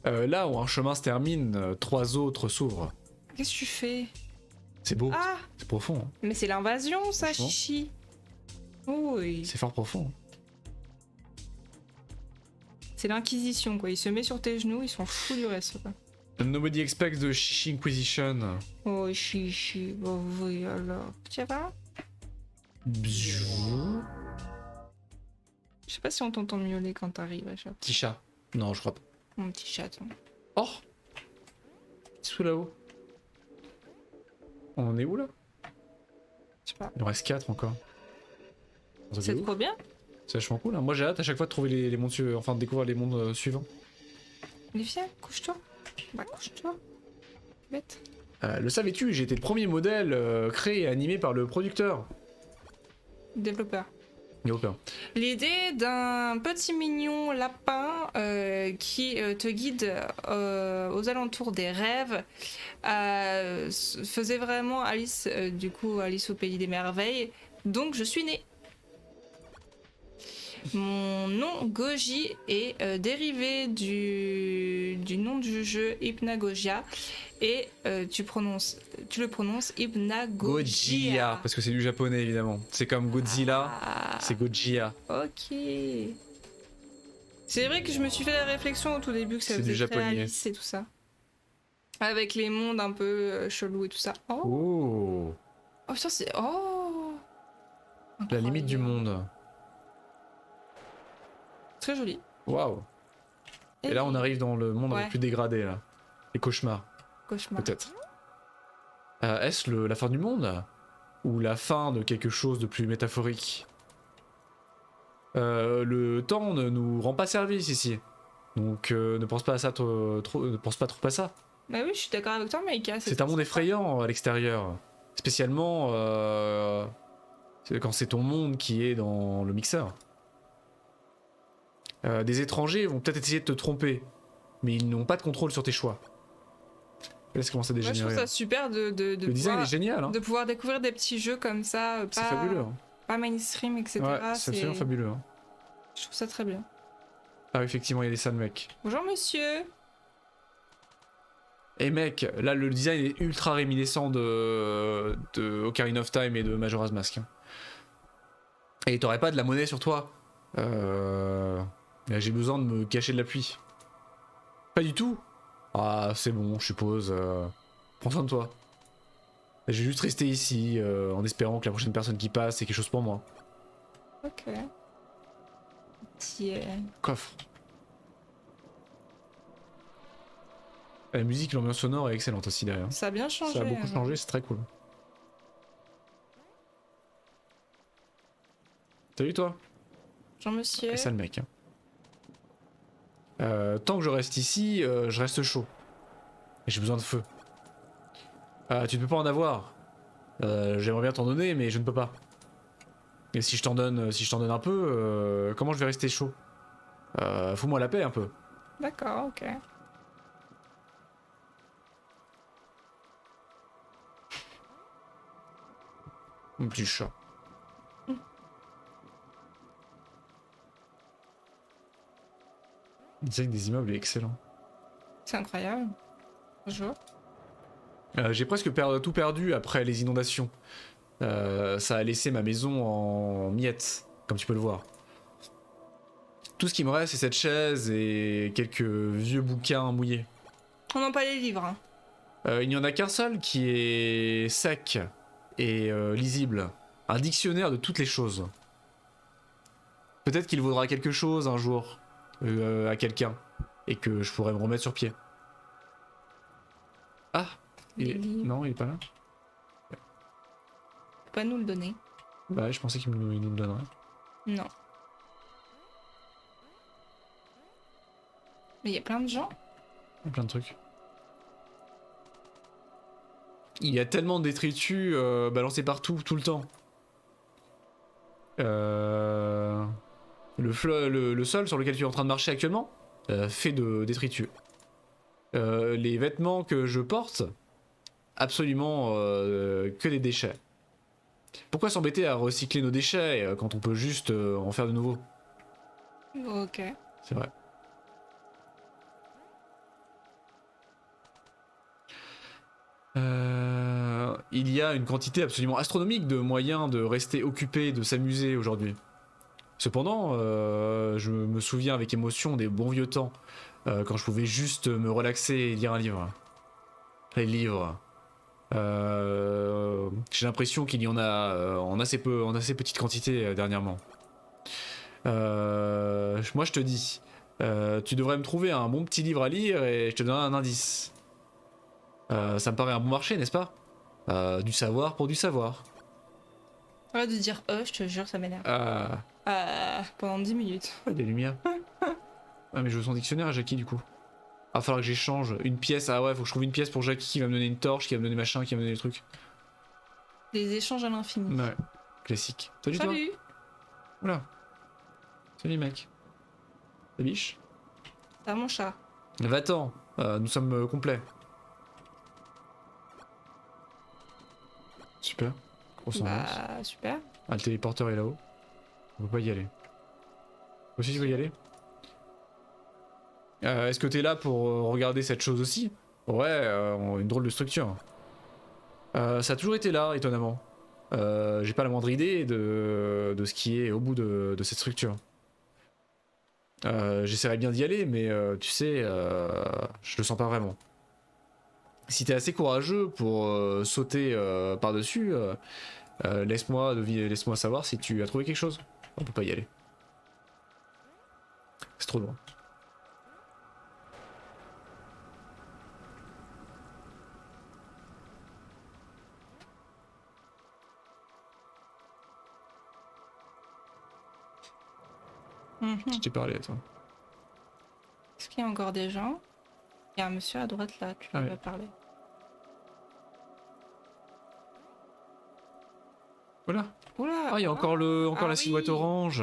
Là où un chemin se termine, 3 autres s'ouvrent. Qu'est-ce que tu fais? C'est beau. Ah, C'est profond. Hein. mais c'est l'invasion, ça, Franchement. chichi. Oui. C'est fort profond. C'est l'inquisition, quoi. Il se met sur tes genoux, ils sont fous du reste, quoi. Nobody expects the Shishi Inquisition. Oh, chichi. Oh, oui, alors. Tu vas? Bzzou. Je sais pas si on t'entend miauler quand t'arrives à chaque fois. Petit chat. Non, je crois pas. Mon petit chaton. Oh. Sous là-haut. On en est où là? Je sais pas. Il en reste 4 encore. C'est trop bien. C'est vachement cool. Hein. Moi j'ai hâte à chaque fois de trouver les mondes enfin de découvrir les mondes suivants. Olivia, couche-toi. Bah, couche-toi. Bête. Le savais-tu, j'ai été le premier modèle créé et animé par le producteur. Développeur. Européen. L'idée d'un petit mignon lapin qui te guide aux alentours des rêves faisait vraiment Alice, du coup Alice au pays des merveilles. Donc je suis née. Mon nom Goji est dérivé du nom du jeu Hypnagogia et tu le prononces Hypnagogia. Gojira, parce que c'est du japonais évidemment. C'est comme Godzilla, Ah, c'est Gojira. ok. C'est vrai que je me suis fait la réflexion au tout début que ça C'est du faisait très japonais. Alice et tout ça. Avec les mondes un peu chelous et tout ça. Oh, Oh, oh putain, c'est... Oh, la limite du incroyable. monde. Très joli. Waouh. Et là on arrive dans le monde Ouais. le plus dégradé là. Les cauchemars, Cauchemar. peut-être. Est-ce la fin du monde? Ou la fin de quelque chose de plus métaphorique? Le temps ne nous rend pas service ici. Donc ne pense pas à ça ne pense pas trop à ça. Bah oui, je suis d'accord avec toi, Maïka. C'est un monde effrayant à l'extérieur. Spécialement quand c'est ton monde qui est dans le mixeur. Des étrangers vont peut-être essayer de te tromper, mais ils n'ont pas de contrôle sur tes choix. Là, ça commence à Moi, je dégénérer. trouve ça super Le design pouvoir, est génial, hein. de pouvoir découvrir des petits jeux comme ça, C'est fabuleux. Hein. pas mainstream, etc. Ouais, c'est absolument fabuleux. Hein. Je trouve ça très bien. Ah, effectivement, il y a des sales mecs. Bonjour, monsieur. Et mec, là, le design est ultra réminiscent de Ocarina of Time et de Majora's Mask. Hein. Et t'aurais pas de la monnaie sur toi. Là, j'ai besoin de me cacher de la pluie. Pas du tout. Ah, c'est bon, je suppose. Prends soin de toi. Je vais juste rester ici en espérant que la prochaine personne qui passe ait quelque chose pour moi. Ok. Petit... Coffre. La musique, l'ambiance sonore est excellente aussi derrière. Ça a bien changé. Ça a beaucoup changé, c'est très cool. Salut toi. Bonjour, monsieur. C'est ça le mec. Hein. Tant que je reste ici, je reste chaud. Et j'ai besoin de feu. Tu ne peux pas en avoir. J'aimerais bien t'en donner, mais je ne peux pas. Et si je t'en donne un peu, comment je vais rester chaud? Fous-moi la paix un peu. D'accord, ok. Mon petit chat. Le design des immeubles est excellent. C'est incroyable. Bonjour. J'ai presque tout perdu après les inondations. Ça a laissé ma maison en miettes, comme tu peux le voir. Tout ce qui me reste, c'est cette chaise et quelques vieux bouquins mouillés. On n'en pas les livres. Hein. Il n'y en a qu'un seul qui est sec et lisible. Un dictionnaire de toutes les choses. Peut-être qu'il vaudra quelque chose un jour à quelqu'un et que je pourrais me remettre sur pied. Ah, non, il est pas là. Il peut pas nous le donner. Bah, je pensais qu'il nous le donnerait. Non. Mais il y a plein de gens. Il y a plein de trucs. Il y a tellement de détritus balancés partout, tout le temps. Le sol sur lequel tu es en train de marcher actuellement fait de détritus. Les vêtements que je porte, absolument que des déchets. Pourquoi s'embêter à recycler nos déchets quand on peut juste en faire de nouveau? Ok. C'est vrai. Il y a une quantité absolument astronomique de moyens de rester occupé, de s'amuser aujourd'hui. Cependant, je me souviens avec émotion des bons vieux temps, quand je pouvais juste me relaxer et lire un livre. Les livres. J'ai l'impression qu'il y en a en assez petite quantité dernièrement. Moi je te dis, tu devrais me trouver un bon petit livre à lire et je te donnerai un indice. Ça me paraît un bon marché, n'est-ce pas? Du savoir pour du savoir. Arrête de dire je te jure, ça m'énerve. Pendant 10 minutes. Des lumières. Ah mais je veux son dictionnaire à Jackie du coup. Ah, falloir que j'échange une pièce. Ah ouais, faut que je trouve une pièce pour Jackie qui va me donner une torche, qui va me donner machin, qui va me donner des trucs. Des échanges à l'infini. Ouais, classique. Salut toi. Salut. Oula. Salut mec. La biche. Ça mon chat. Va-t'en, nous sommes complets. Super. Bah super. Ah, le téléporteur est là-haut. On peut pas y aller. Toi aussi tu veux y aller? Est-ce que t'es là pour regarder cette chose aussi? Ouais, une drôle de structure. Ça a toujours été là, étonnamment. J'ai pas la moindre idée de ce qui est au bout de cette structure. J'essaierai bien d'y aller, mais tu sais, je le sens pas vraiment. Si t'es assez courageux pour sauter par-dessus, laisse-moi savoir si tu as trouvé quelque chose. On peut pas y aller. C'est trop loin. Je t'ai parlé à toi. Est-ce qu'il y a encore des gens? Il y a un monsieur à droite là, tu lui as parlé. Voilà. Oula. Ah, il y a encore la silhouette orange.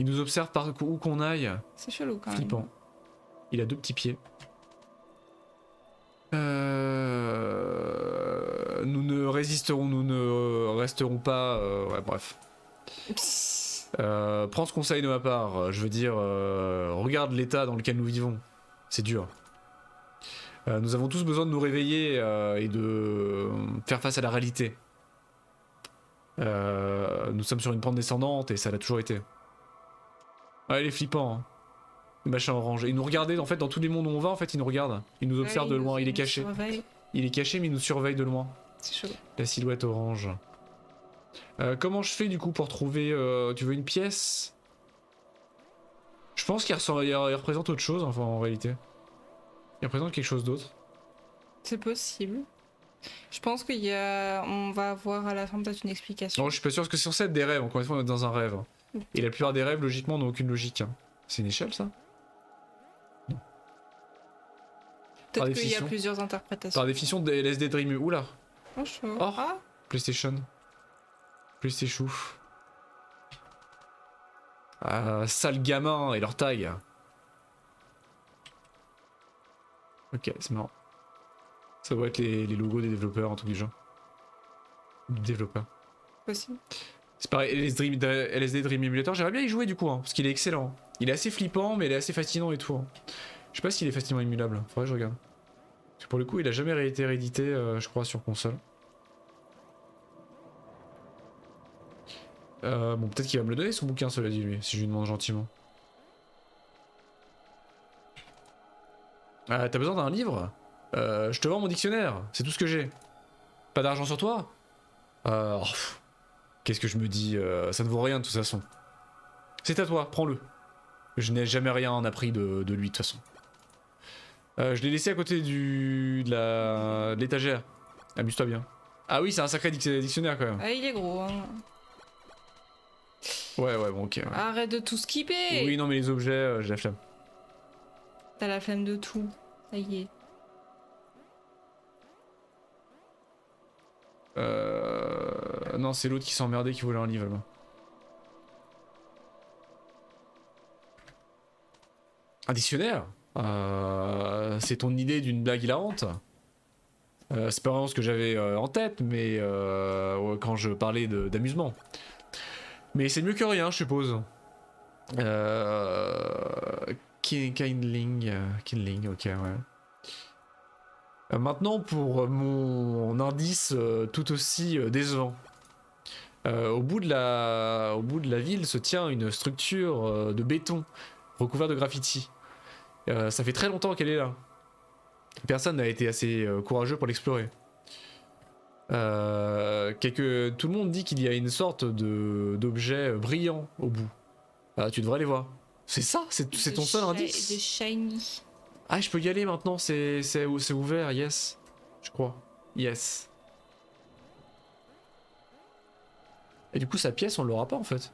Il nous observe par où qu'on aille. C'est chelou quand même. Flippant. Il a 2 petits pieds. Nous ne resterons pas. Ouais, bref. Prends ce conseil de ma part. Je veux dire, regarde l'état dans lequel nous vivons. C'est dur. Nous avons tous besoin de nous réveiller et de faire face à la réalité. Nous sommes sur une pente descendante et ça l'a toujours été. Ouais, il est flippant. Hein. Le machin orange. Il nous regardait en fait dans tous les mondes où on va. En fait, il nous regarde. Il nous observe de loin. Il est caché. Il est caché, mais il nous surveille de loin. C'est chaud. La silhouette orange. Comment je fais du coup pour trouver. Tu veux une pièce? Je pense qu'il représente autre chose, enfin en réalité. Il représente quelque chose d'autre. C'est possible. Je pense on va avoir à la fin peut-être une explication. Non, je suis pas sûr parce que c'est censé être des rêves. Encore une fois, on est dans un rêve. Et la plupart des rêves, logiquement, n'ont aucune logique. C'est une échelle, ça? Non. Peut-être qu'il y a plusieurs interprétations. Par définition, LSD Dream. Oula. Oh, ah. PlayStation. PlayStation. Ah, sale gamin et leur taille. Ok, c'est marrant. Ça doit être les logos des développeurs, un truc du genre. Du développeur. Possible. C'est pareil, LSD Dream Emulator, j'aimerais bien y jouer du coup, hein, parce qu'il est excellent. Il est assez flippant, mais il est assez fascinant et tout. Hein. Je sais pas s'il est facilement émulable, faudrait que je regarde. Parce que pour le coup, il a jamais été réédité, je crois, sur console. Bon, peut-être qu'il va me le donner son bouquin, cela dit, lui, si je lui demande gentiment. T'as besoin d'un livre? Je te vends mon dictionnaire, c'est tout ce que j'ai. Pas d'argent sur toi? Qu'est-ce que je me dis, ça ne vaut rien de toute façon. C'est à toi, prends-le. Je n'ai jamais rien appris de lui de toute façon. Je l'ai laissé à côté de l'étagère. Amuse-toi bien. Ah oui, c'est un sacré dictionnaire quand même. Ah, il est gros, hein. Ouais, bon, ok. Ouais. Arrête de tout skipper. Oui, non, mais les objets, j'ai la flemme. T'as la flemme de tout. Ça y est. Non, c'est l'autre qui s'est emmerdé qui voulait un livre là-bas. Un dictionnaire? C'est ton idée d'une blague hilarante? C'est pas vraiment ce que j'avais en tête, mais quand je parlais d'amusement. Mais c'est mieux que rien, je suppose. Kindling, ok, ouais. Maintenant pour mon indice tout aussi décevant. Au bout de la ville se tient une structure de béton recouverte de graffiti. Ça fait très longtemps qu'elle est là. Personne n'a été assez courageux pour l'explorer. Tout le monde dit qu'il y a une sorte d'objet brillant au bout. Tu devrais aller voir. C'est ça? C'est ton seul indice? De shiny. Ah, je peux y aller maintenant, c'est ouvert, yes. Je crois. Yes. Et du coup, sa pièce, on l'aura pas en fait.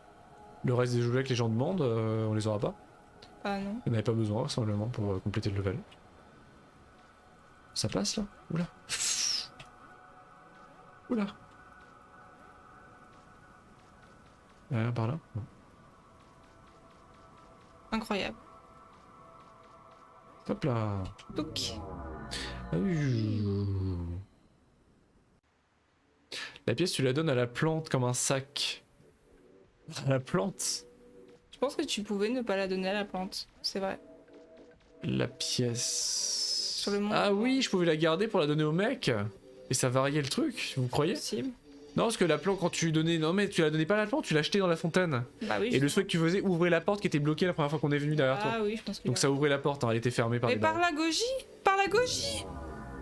Le reste des objets que les gens demandent, on les aura pas. Ah non. On n'avait pas besoin, simplement, pour compléter le level. Ça passe là? Oula. Oula. Rien par là? Non. Incroyable. Hop là. Donc. La pièce, tu la donnes à la plante comme un sac. À la plante? Je pense que tu pouvais ne pas la donner à la plante. C'est vrai. La pièce... Sur le monde. Ah oui, je pouvais la garder pour la donner au mec. Et ça variait le truc, vous croyez? Possible. Non, parce que la plante, quand tu donnais... Non mais tu la donnais pas à la plante, tu l'achetais dans la fontaine. Bah oui. Et le souhait que tu faisais, ouvrir la porte qui était bloquée la première fois qu'on est venu derrière toi. Ah oui, je pense que. Donc ça ouvrait la porte, hein, elle était fermée par Mais des par barreaux. la goji. Par la goji.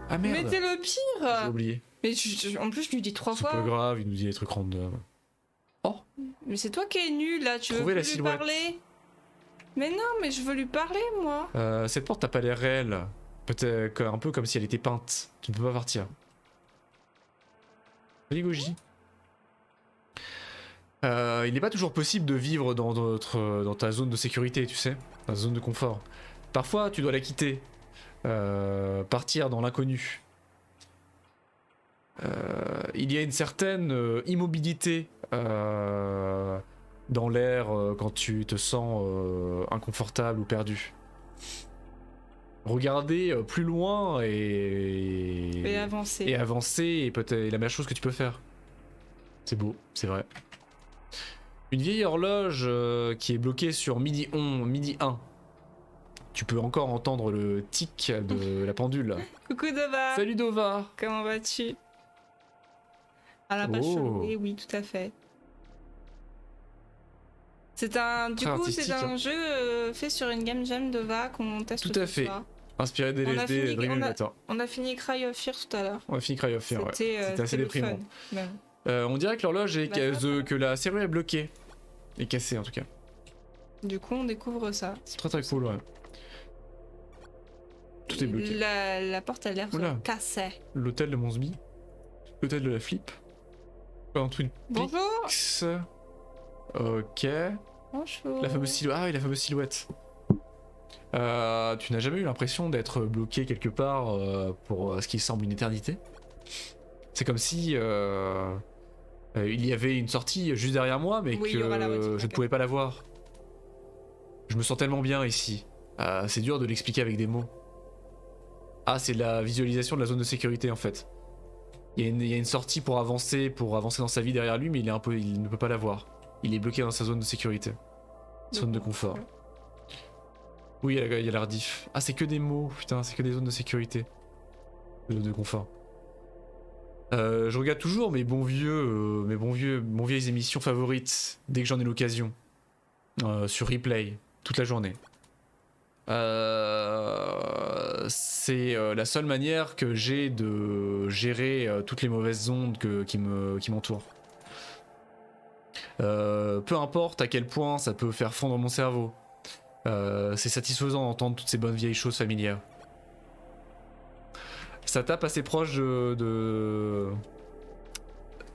Ah merde. Mais t'es le J'ai pire. oublié. Mais en plus, je lui dis 3 C'est pas fois. grave, il nous dit des trucs random. Mais c'est toi qui es nul là. Tu veux Trouvez plus la lui silhouette. parler? Mais non, mais je veux lui parler moi. Cette porte n'a pas l'air réelle. Peut-être un peu comme si elle était peinte. Tu ne peux pas partir. Salut Goji. Il n'est pas toujours possible de vivre dans ta zone de sécurité, tu sais, ta zone de confort. Parfois, tu dois la quitter, partir dans l'inconnu. Il y a une certaine immobilité dans l'air quand tu te sens inconfortable ou perdu. Regardez plus loin Et avancer. Et avancer est peut-être la meilleure chose que tu peux faire. C'est beau, c'est vrai. Une vieille horloge qui est bloquée sur midi 1. Tu peux encore entendre le tic de la pendule. Coucou Dova. Salut Dova. Comment vas-tu? À la page chelou. Oui, tout à fait. C'est un, du Très coup, c'est artistique, un jeu fait sur une game jam Dova qu'on teste Tout à ce fait. soir. Inspiré des LSD Dream Emulator. On a fini Cry of Fear tout à l'heure. On a fini Cry of Fear, ouais. C'était assez déprimant. On dirait que l'horloge est que la serrure est bloquée. Est cassée en tout cas. Du coup, on découvre ça. C'est très très cool, ouais. Tout est bloqué. La porte a l'air cassée. L'hôtel de Monsby. L'hôtel de la Flip. Un Twin Bonjour. Peaks. Ok. Bonjour. La fameuse silhouette. Ah oui, la fameuse silhouette. Tu n'as jamais eu l'impression d'être bloqué quelque part pour ce qui semble une éternité? C'est comme si il y avait une sortie juste derrière moi, mais que je ne pouvais pas la voir. Je me sens tellement bien ici. C'est dur de l'expliquer avec des mots. Ah, c'est la visualisation de la zone de sécurité en fait. Il y a une sortie pour avancer dans sa vie derrière lui, mais il ne peut pas la voir. Il est bloqué dans sa zone de sécurité. Zone de confort. Oui, il y a l'air diff. Ah, c'est que des mots, putain, c'est que des zones de sécurité. De confort. Je regarde toujours mes bons vieilles émissions favorites dès que j'en ai l'occasion. Sur replay, toute la journée. C'est la seule manière que j'ai de gérer toutes les mauvaises ondes qui m'entourent. Peu importe à quel point ça peut faire fondre mon cerveau. C'est satisfaisant d'entendre toutes ces bonnes vieilles choses familières. Ça tape assez proche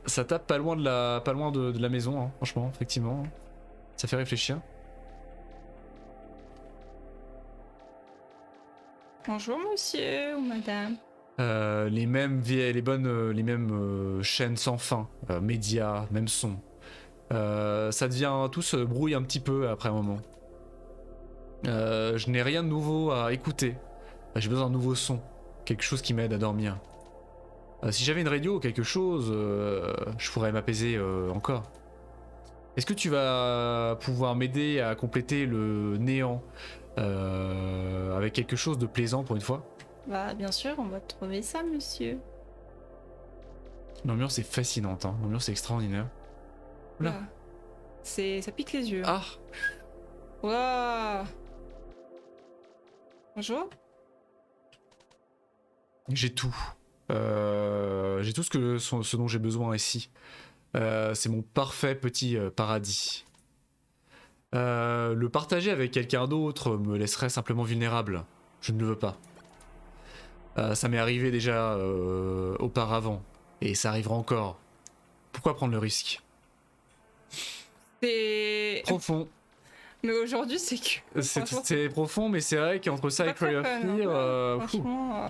ça tape pas loin de la maison, hein, franchement, effectivement. Ça fait réfléchir. Bonjour monsieur ou madame. Les mêmes chaînes sans fin, médias, même son. Ça devient, tout se brouille un petit peu après un moment. Je n'ai rien de nouveau à écouter. J'ai besoin d'un nouveau son. Quelque chose qui m'aide à dormir. Si j'avais une radio ou quelque chose, je pourrais m'apaiser encore. Est-ce que tu vas pouvoir m'aider à compléter le néant avec quelque chose de plaisant pour une fois? Bah bien sûr, on va trouver ça monsieur. L'ambiance est fascinante, hein. L'ambiance est extraordinaire. Là. Ça pique les yeux. Ah. Waouh. Bonjour. J'ai tout. J'ai tout ce dont j'ai besoin ici. C'est mon parfait petit paradis. Le partager avec quelqu'un d'autre me laisserait simplement vulnérable. Je ne le veux pas. Ça m'est arrivé déjà auparavant. Et ça arrivera encore. Pourquoi prendre le risque? C'est profond. Mais aujourd'hui, c'est que... C'est profond, mais c'est vrai qu'entre ça et Cry of Fear... franchement...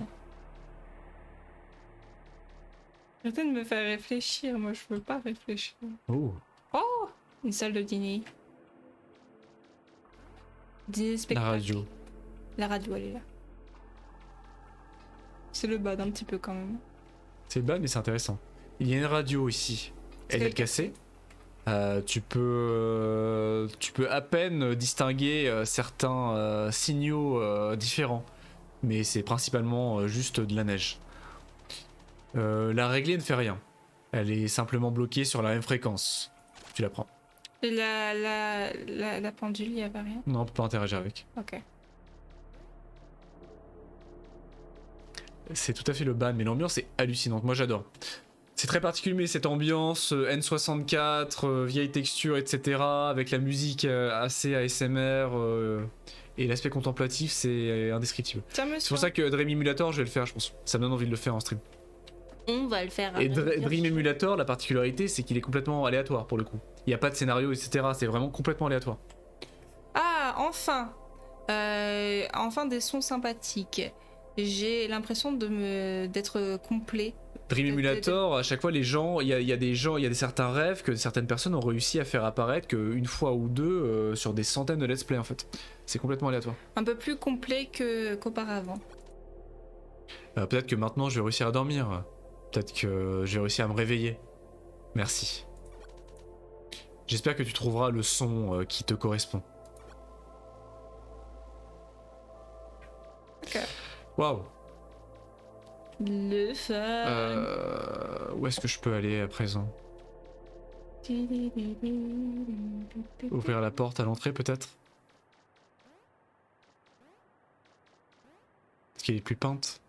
Arrêtez de me faire réfléchir, moi je veux pas réfléchir. Oh. Oh, une salle de dîner. Des spectacles. La radio. La radio, elle est là. C'est le bad un petit peu quand même. C'est le bad, mais c'est intéressant. Il y a une radio ici. Elle est cassée. Tu peux à peine distinguer certains signaux différents. Mais c'est principalement juste de la neige. La réglée ne fait rien. Elle est simplement bloquée sur la même fréquence. Tu la prends. Et la pendule, il n'y avait rien? Non, on peut pas interagir avec. Ok. C'est tout à fait le ban, mais l'ambiance est hallucinante. Moi j'adore. C'est très particulier, mais cette ambiance N64, vieille texture, etc. Avec la musique assez ASMR et l'aspect contemplatif, c'est indescriptible. C'est pour ça que Dream Emulator, je vais le faire, je pense. Ça me donne envie de le faire en stream. On va le faire. Et Dream Emulator, la particularité, c'est qu'il est complètement aléatoire pour le coup. Il n'y a pas de scénario, etc. C'est vraiment complètement aléatoire. Ah, enfin enfin des sons sympathiques. J'ai l'impression d'être complet. Dream Emulator, à chaque fois, les gens, il y a certains rêves que certaines personnes ont réussi à faire apparaître qu'une fois ou deux sur des centaines de let's play en fait. C'est complètement aléatoire. Un peu plus complet qu'auparavant. Peut-être que maintenant je vais réussir à dormir. Peut-être que je vais réussir à me réveiller. Merci. J'espère que tu trouveras le son qui te correspond. Ok. Waouh. Le fun. Où est-ce que je peux aller à présent? Ouvrir la porte à l'entrée peut-être? Est-ce qu'il est plus peinte?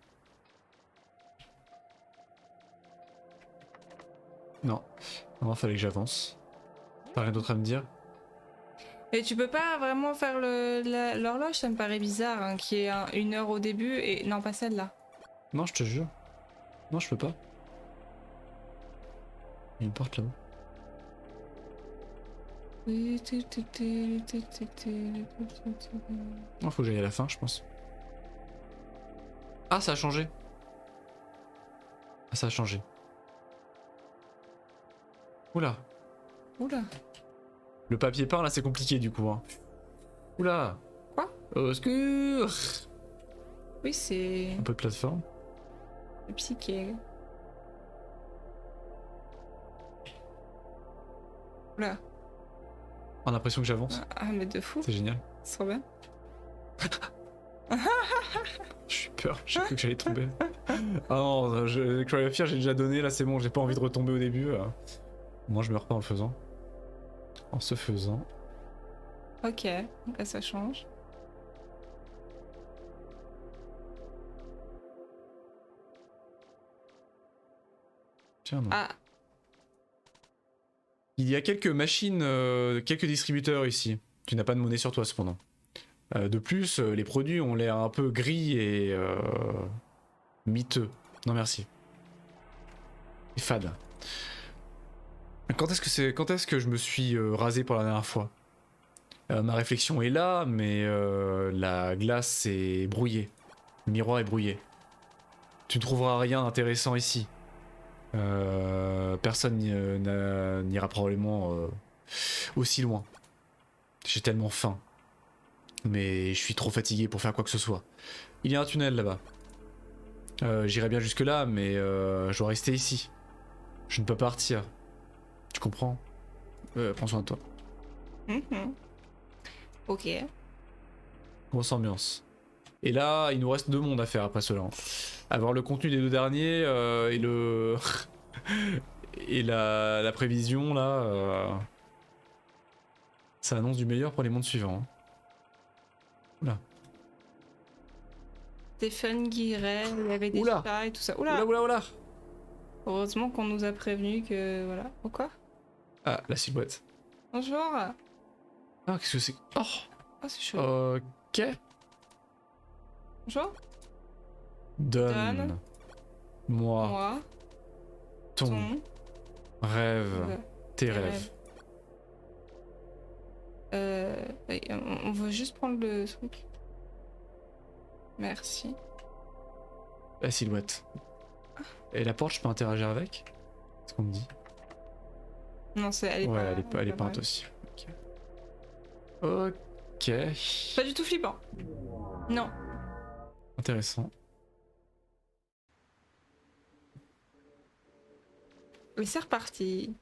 Non. Non, fallait que j'avance. T'as rien d'autre à me dire? Et tu peux pas vraiment faire l'horloge, ça me paraît bizarre, hein, qu'il y ait 1 heure au début et... Non, pas celle-là. Non, je te jure. Non, je peux pas. Il y a une porte là-haut. Non, faut que j'aille à la fin, je pense. Ah, ça a changé. Ah, ça a changé. Oula. Oula. Le papier peint là c'est compliqué du coup. Hein. Oula. Quoi? Au secours. Oui c'est... Un peu de plateforme. Le psyché. Oula. On a l'impression que j'avance. Ah mais de fou. C'est génial. C'est trop bien. J'ai eu peur, j'ai cru que j'allais tomber. Ah non, Cry of Fear j'ai déjà donné, là c'est bon, j'ai pas envie de retomber au début. Moi je meurs pas en le faisant. En se faisant. Ok, donc là ça change. Tiens non. Ah, Il y a quelques machines, quelques distributeurs ici. Tu n'as pas de monnaie sur toi cependant. De plus, les produits ont l'air un peu gris et miteux. Non merci. Et fade. Quand est-ce que je me suis rasé pour la dernière fois? Ma réflexion est là, mais la glace est brouillée. Le miroir est brouillé. Tu ne trouveras rien d'intéressant ici. Personne n'ira probablement aussi loin. J'ai tellement faim. Mais je suis trop fatigué pour faire quoi que ce soit. Il y a un tunnel là-bas. J'irai bien jusque là, mais je dois rester ici. Je ne peux pas partir. Tu comprends? Prends soin de toi. Ok. Grosse ambiance. Et là, il nous reste 2 mondes à faire après cela. Avoir le contenu des 2 derniers et le... et la prévision là... Ça annonce du meilleur pour les mondes suivants. Oula. Stéphane Guiret, il y avait des Oula. chats et tout ça. Oula, oula, oula. Heureusement qu'on nous a prévenu que... Voilà. Pourquoi? Ah, la silhouette. Bonjour. Ah, qu'est-ce que c'est? Oh. Oh, c'est chaud. Ok. Bonjour. Donne. Moi. Moi. Ton. Rêve. Tes rêves. On veut juste prendre le truc. Merci. La silhouette. Et la porte, je peux interagir avec? C'est ce qu'on me dit. Non, elle est ouais, pas... elle est peinte aussi. Ok. Pas du tout flippant. Non. Intéressant. Mais c'est reparti.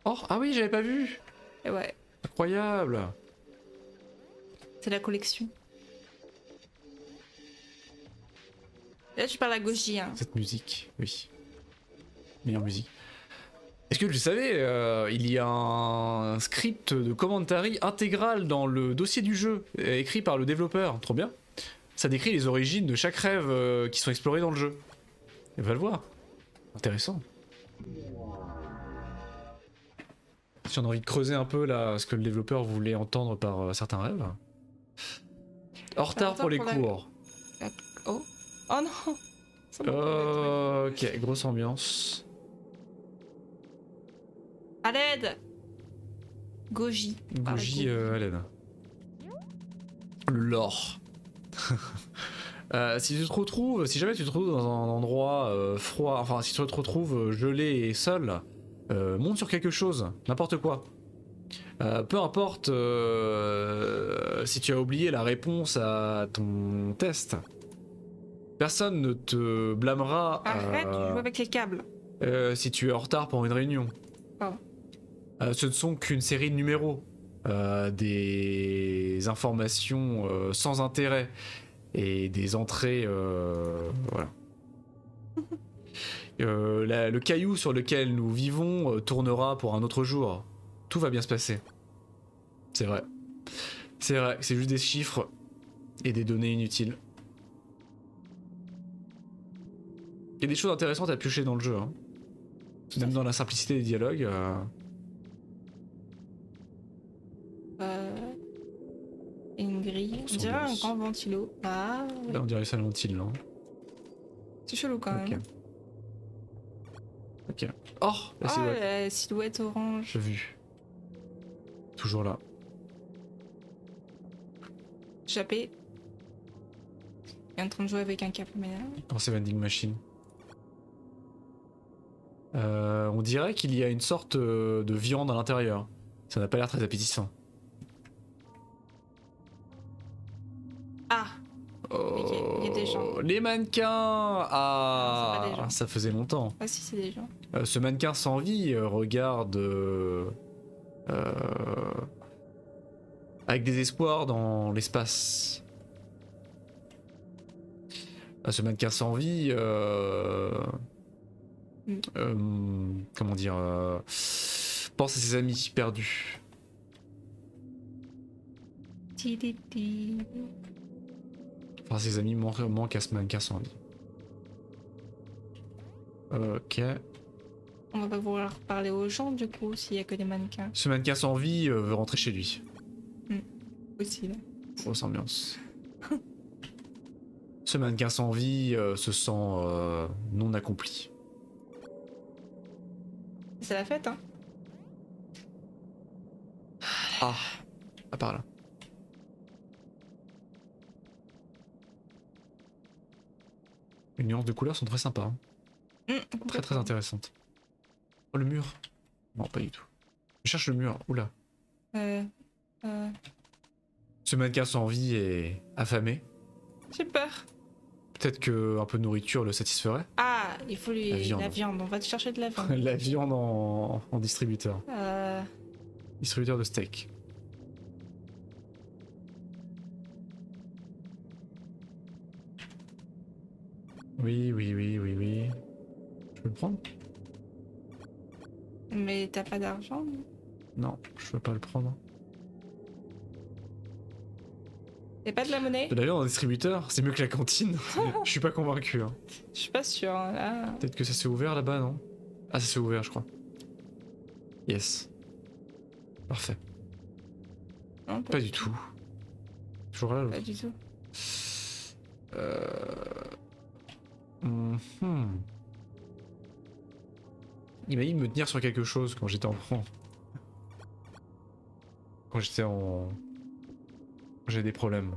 Oh, ah oui, j'avais pas vu. Et ouais, Incroyable. c'est la collection. Là, tu parles à Goji, hein. Cette musique, oui. Meilleure musique. Est-ce que tu savais, il y a un script de commentary intégral dans le dossier du jeu, écrit par le développeur. Trop bien. Ça décrit les origines de chaque rêve qui sont explorés dans le jeu. Et va le voir. Intéressant. Si on a envie de creuser un peu là ce que le développeur voulait entendre par certains rêves. En retard pour les cours. Oh. Oh non. Ça m'en Ok, grosse ambiance. À l'aide. Goji. Goji à l'aide. Le lore. Si jamais tu te retrouves dans un endroit froid, enfin si tu te retrouves gelé et seul, monte sur quelque chose, n'importe quoi. Peu importe si tu as oublié la réponse à ton test. Personne ne te blâmera. Arrête, tu joues avec les câbles. Si tu es en retard pour une réunion. Pardon. Ce ne sont qu'une série de numéros, des informations sans intérêt et des entrées, voilà. Le caillou sur lequel nous vivons tournera pour un autre jour. Tout va bien se passer. C'est vrai. C'est vrai, c'est juste des chiffres et des données inutiles. Il y a des choses intéressantes à piocher dans le jeu, hein. Même dans la simplicité des dialogues. Une grille. On dirait un grand ventilo. Ah. Oui. Là, on dirait ça le ventile, non? C'est chelou quand même. Ok. Oh, la silhouette. La silhouette orange. J'ai vu. Toujours là. Jappé. Il est en train de jouer avec un câble, mais là... Dans ces vending machines. On dirait qu'il y a une sorte de viande à l'intérieur. Ça n'a pas l'air très appétissant. Ah. Ok, il y a des gens. Les mannequins. Ah, c'est pas des gens. Ça faisait longtemps. Ah si, c'est des gens. Ce mannequin sans vie regarde avec des espoirs dans l'espace. Ce mannequin sans vie, comment dire, pense à ses amis perdus. Enfin, ses amis manquent à ce mannequin sans vie. Ok. On va pas vouloir parler aux gens du coup s'il y a que des mannequins. Ce mannequin sans vie veut rentrer chez lui. Possible. Grosse ambiance. Ce mannequin sans vie se sent non accompli. C'est la fête, hein. Ah, par là. Les nuances de couleurs sont très sympas. Hein. Très intéressantes. Oh, le mur. Non, pas du tout. Je cherche le mur. Oula. Ce mannequin sans vie est affamé. J'ai peur. Peut-être que un peu de nourriture le satisferait. Ah, il faut lui... La viande. On va te chercher de la viande. La viande en distributeur. Distributeur de steak. Oui. Je peux le prendre? Mais t'as pas d'argent? Non, je peux pas le prendre. Y'a pas de la monnaie? De la viande en distributeur, c'est mieux que la cantine. Je suis pas convaincu. Hein. Je suis pas sûr, là. Peut-être que ça s'est ouvert là-bas, non? Ah, ça s'est ouvert, je crois. Yes. Parfait. Non, pas du tout. Toujours là, pas du tout. Il m'a dit de me tenir sur quelque chose quand j'étais enfant. Quand j'étais en... J'ai des problèmes.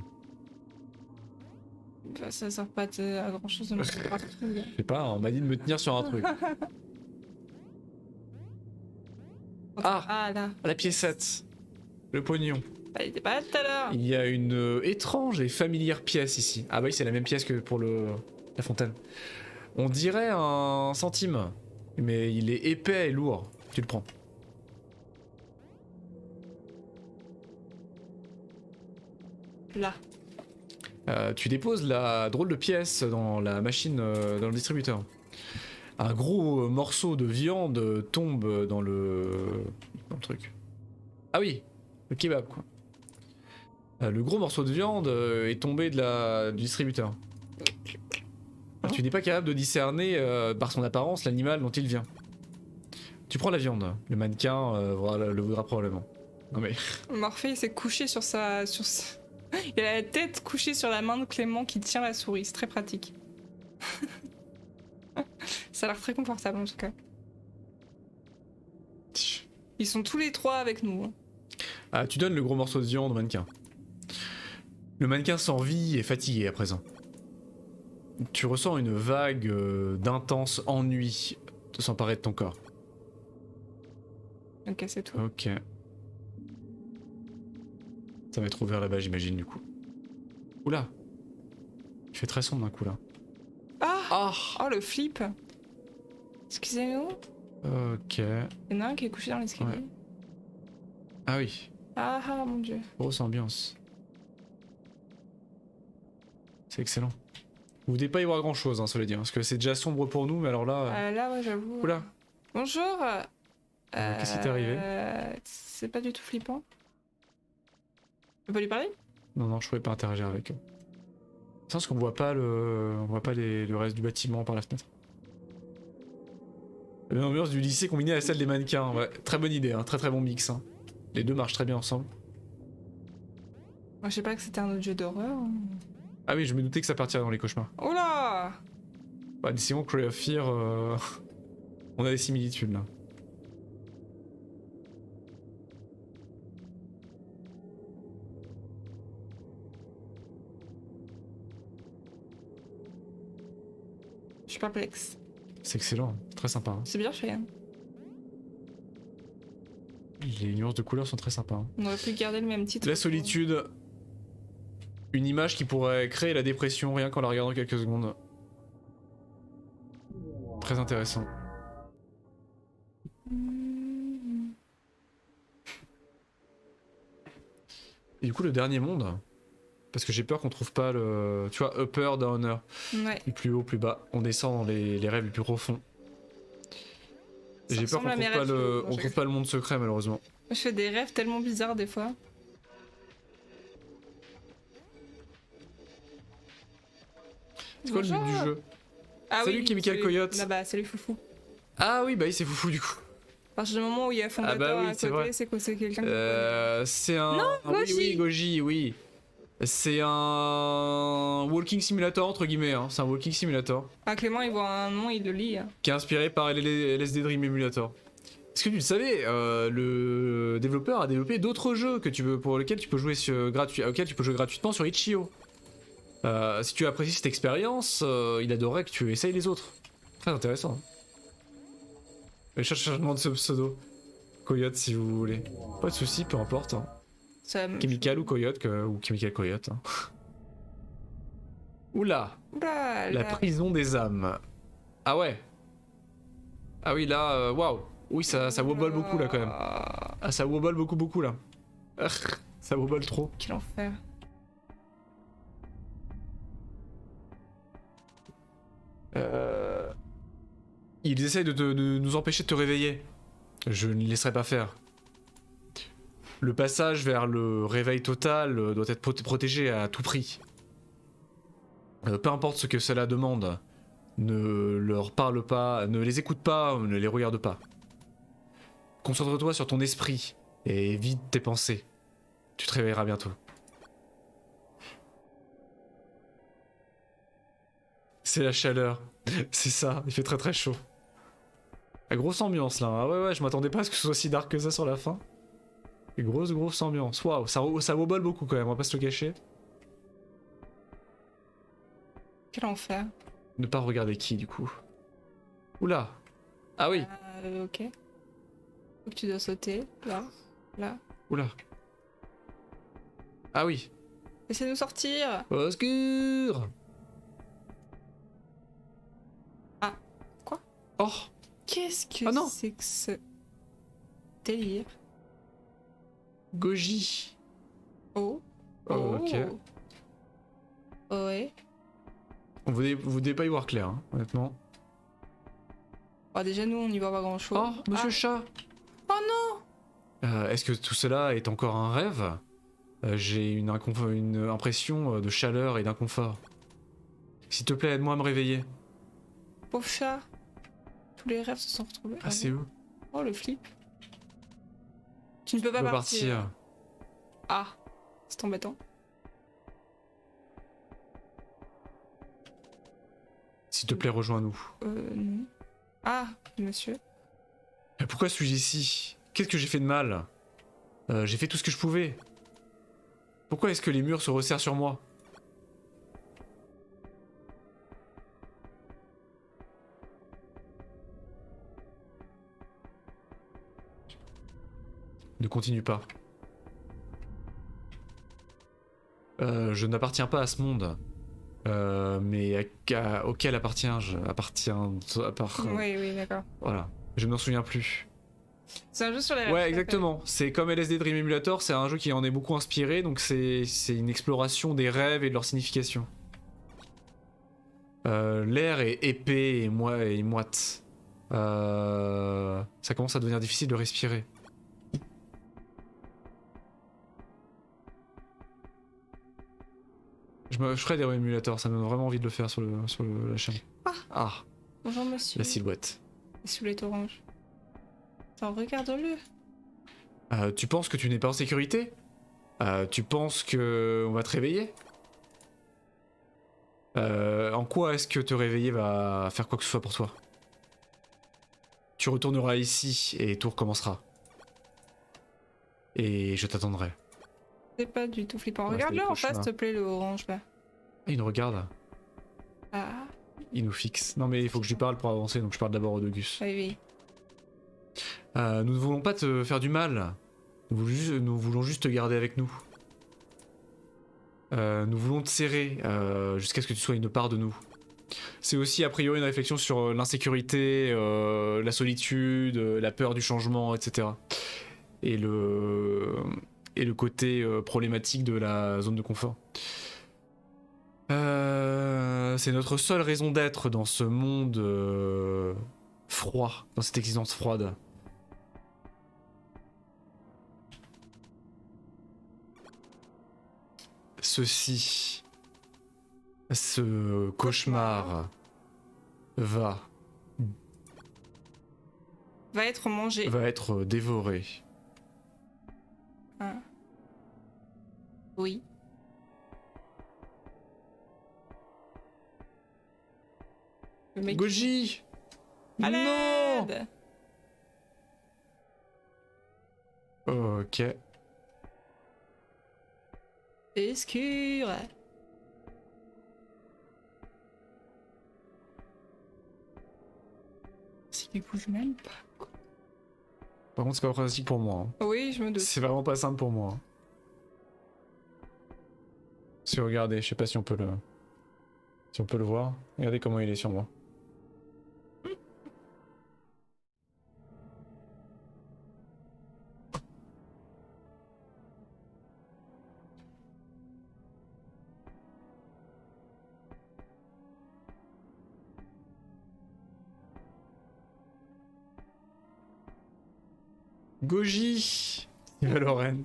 Bah, ça sert pas à grand chose de me faire. Je sais pas, on m'a dit de me tenir sur un truc. Ah là. La piécette. Le pognon. Bah, il était pas là tout à l'heure. Il y a une étrange et familière pièce ici. Ah bah oui, c'est la même pièce que pour la fontaine. On dirait un centime, mais il est épais et lourd. Tu le prends. Là. Tu déposes la drôle de pièce dans la machine, dans le distributeur. Un gros morceau de viande tombe dans le truc. Ah oui, le kebab quoi. Le gros morceau de viande est tombé du distributeur. Tu n'es pas capable de discerner par son apparence l'animal dont il vient. Tu prends la viande. Le mannequin le voudra probablement. Non mais... Morphée s'est couché sur sa... Il a la tête couchée sur la main de Clément qui tient la souris. C'est très pratique. Ça a l'air très confortable en tout cas. Ils sont tous les trois avec nous. Ah, tu donnes le gros morceau de viande au mannequin. Le mannequin sans vie est fatigué à présent. Tu ressens une vague d'intense ennui de s'emparer de ton corps. Ok, c'est tout. Ok. Ça va être ouvert là-bas, j'imagine, du coup. Oula! Il fait très sombre d'un coup là. Ah! Oh, le flip! Excusez-nous. Ok. Il y en a un qui est couché dans l'escalier. Ouais. Ah oui. Ah mon dieu. Grosse ambiance. C'est excellent. Vous ne devez pas y voir grand chose, hein, cela dit, parce que c'est déjà sombre pour nous, mais alors là. Là, ouais, j'avoue. Oula! Bonjour! Qu'est-ce qui t'est arrivé? C'est pas du tout flippant. Tu peux pas lui parler? Non, je pouvais pas interagir avec eux. C'est parce qu'on voit pas on voit pas le reste du bâtiment par la fenêtre. L'ambiance du lycée combinée à celle des mannequins, ouais, très bonne idée, hein, très bon mix. Hein. Les deux marchent très bien ensemble. Moi, je sais pas que c'était un autre jeu d'horreur. Ah oui, je me doutais que ça partirait dans les cauchemars. Oh là! Bah, décidément, Cry of Fear, on a des similitudes là. Je suis perplexe. C'est excellent, très sympa. Hein. C'est bien fait. Hein. Les nuances de couleurs sont très sympas. Hein. On aurait pu garder le même titre. La solitude. Une image qui pourrait créer la dépression rien qu'en la regardant quelques secondes. Très intéressant. Et du coup, le dernier monde, parce que j'ai peur qu'on trouve pas le... Tu vois, upper, downer. Ouais. Du plus haut, plus bas. On descend dans les rêves les plus profonds. Et Ça j'ai peur qu'on ressemble à mes trouve, pas rêves le... chelous. on trouve pas le monde secret, malheureusement. Je fais des rêves tellement bizarres des fois. C'est quoi le but du jeu? Ah Salut oui, Chemical Coyote. Là-bas, salut Foufou. Ah oui, bah oui, c'est foufou du coup. À partir du moment où il y a fondateur Ah bah oui, à c'est côté, vrai. c'est que c'est quelqu'un C'est un... Non, Ah oui, Goji. oui, Goji, oui. C'est un walking simulator entre guillemets, hein. C'est un walking simulator Ah, Clément, il voit un nom, il le lit. Hein. qui est inspiré par LSD Dream Emulator. Est-ce que tu le savais, le développeur a développé d'autres jeux pour lesquels tu peux jouer auxquels tu peux jouer gratuitement sur Itch.io. Si tu apprécies cette expérience, il adorerait que tu essayes les autres. Très intéressant. Mais je demande ce pseudo. Coyote si vous voulez. Pas de soucis, peu importe. Hein. Chemical ou Coyote, ou Chemical Coyote. Hein. Oula, Oula, la prison des âmes. Ah ouais. Ah oui, là, waouh. Oui, ça wobble beaucoup là quand même. Ah, ça wobble beaucoup là. Ça wobble trop. Quel enfer. Ils essayent de nous empêcher de te réveiller. Je ne les laisserai pas faire. Le passage vers le réveil total doit être protégé à tout prix. Peu importe ce que cela demande, ne leur parle pas, ne les écoute pas, ne les regarde pas. Concentre-toi sur ton esprit et vide tes pensées. Tu te réveilleras bientôt. C'est la chaleur. C'est ça, il fait très très chaud. La grosse ambiance là. Ah ouais, je m'attendais pas à ce que ce soit si dark que ça sur la fin. Et grosse ambiance. Waouh, ça wobble beaucoup quand même, on va pas se le cacher. Quel enfer. Ne pas regarder qui du coup. Oula. Ah oui. Ok. Faut que tu dois sauter. Là. Oula. Ah oui. Laissez-nous sortir. Au secours. Ah. Quoi? Oh. Qu'est-ce que non. c'est que ce délire? Goji. Oh. Ok. Ouais. Vous devez pas y voir clair, hein, honnêtement. Bah déjà nous on y voit pas grand chose. Oh, monsieur chat. Oh non. Est-ce que tout cela est encore un rêve? J'ai une impression de chaleur et d'inconfort. S'il te plaît, aide-moi à me réveiller. Pauvre chat. Tous les rêves se sont retrouvés. Ah, c'est eux. Oh le flip. Tu ne peux pas partir. Ah, c'est embêtant. S'il te plaît, rejoins-nous. Non. Ah, monsieur. Mais pourquoi suis-je ici? Qu'est-ce que j'ai fait de mal? J'ai fait tout ce que je pouvais. Pourquoi est-ce que les murs se resserrent sur moi? Ne continue pas. Je n'appartiens pas à ce monde. Mais auquel appartiens-je? Oui, d'accord. Voilà, je ne m'en souviens plus. C'est un jeu sur les rêves. Ouais, exactement. C'est comme LSD Dream Emulator, c'est un jeu qui en est beaucoup inspiré, donc c'est une exploration des rêves et de leur signification. L'air est épais et moite. Ça commence à devenir difficile de respirer. Je ferai des émulateurs, ça me donne vraiment envie de le faire sur la chaîne. Ah. Bonjour monsieur. La silhouette. La silhouette orange. Attends, regarde-le. Tu penses que tu n'es pas en sécurité? Tu penses que on va te réveiller? En quoi est-ce que te réveiller va faire quoi que ce soit pour toi? Tu retourneras ici et tout recommencera. Et je t'attendrai. C'est pas du tout flippant. Ouais, Regarde-le en face, cauchemars. s'il te plaît, le orange là. Ah, il nous regarde. Ah, Il nous fixe. Non mais il faut que je lui parle pour avancer, donc je parle d'abord au Dogus. oui. Nous ne voulons pas te faire du mal. Nous voulons juste te garder avec nous. Nous voulons te serrer jusqu'à ce que tu sois une part de nous. C'est aussi a priori une réflexion sur l'insécurité, la solitude, la peur du changement, etc. Et et le côté problématique de la zone de confort. C'est notre seule raison d'être dans ce monde froid, dans cette existence froide. Ce cauchemar va être mangé. Va être dévoré. Hein. Oui. Goji! À Non! l'aide! Ok. Escure! Il bouge même pas. Par contre, c'est pas pratique pour moi. Hein. Oui, je me doute. C'est vraiment pas simple pour moi. Hein. Si vous regardez, je sais pas si on peut le voir. Regardez comment il est sur moi. Goji! Valorant.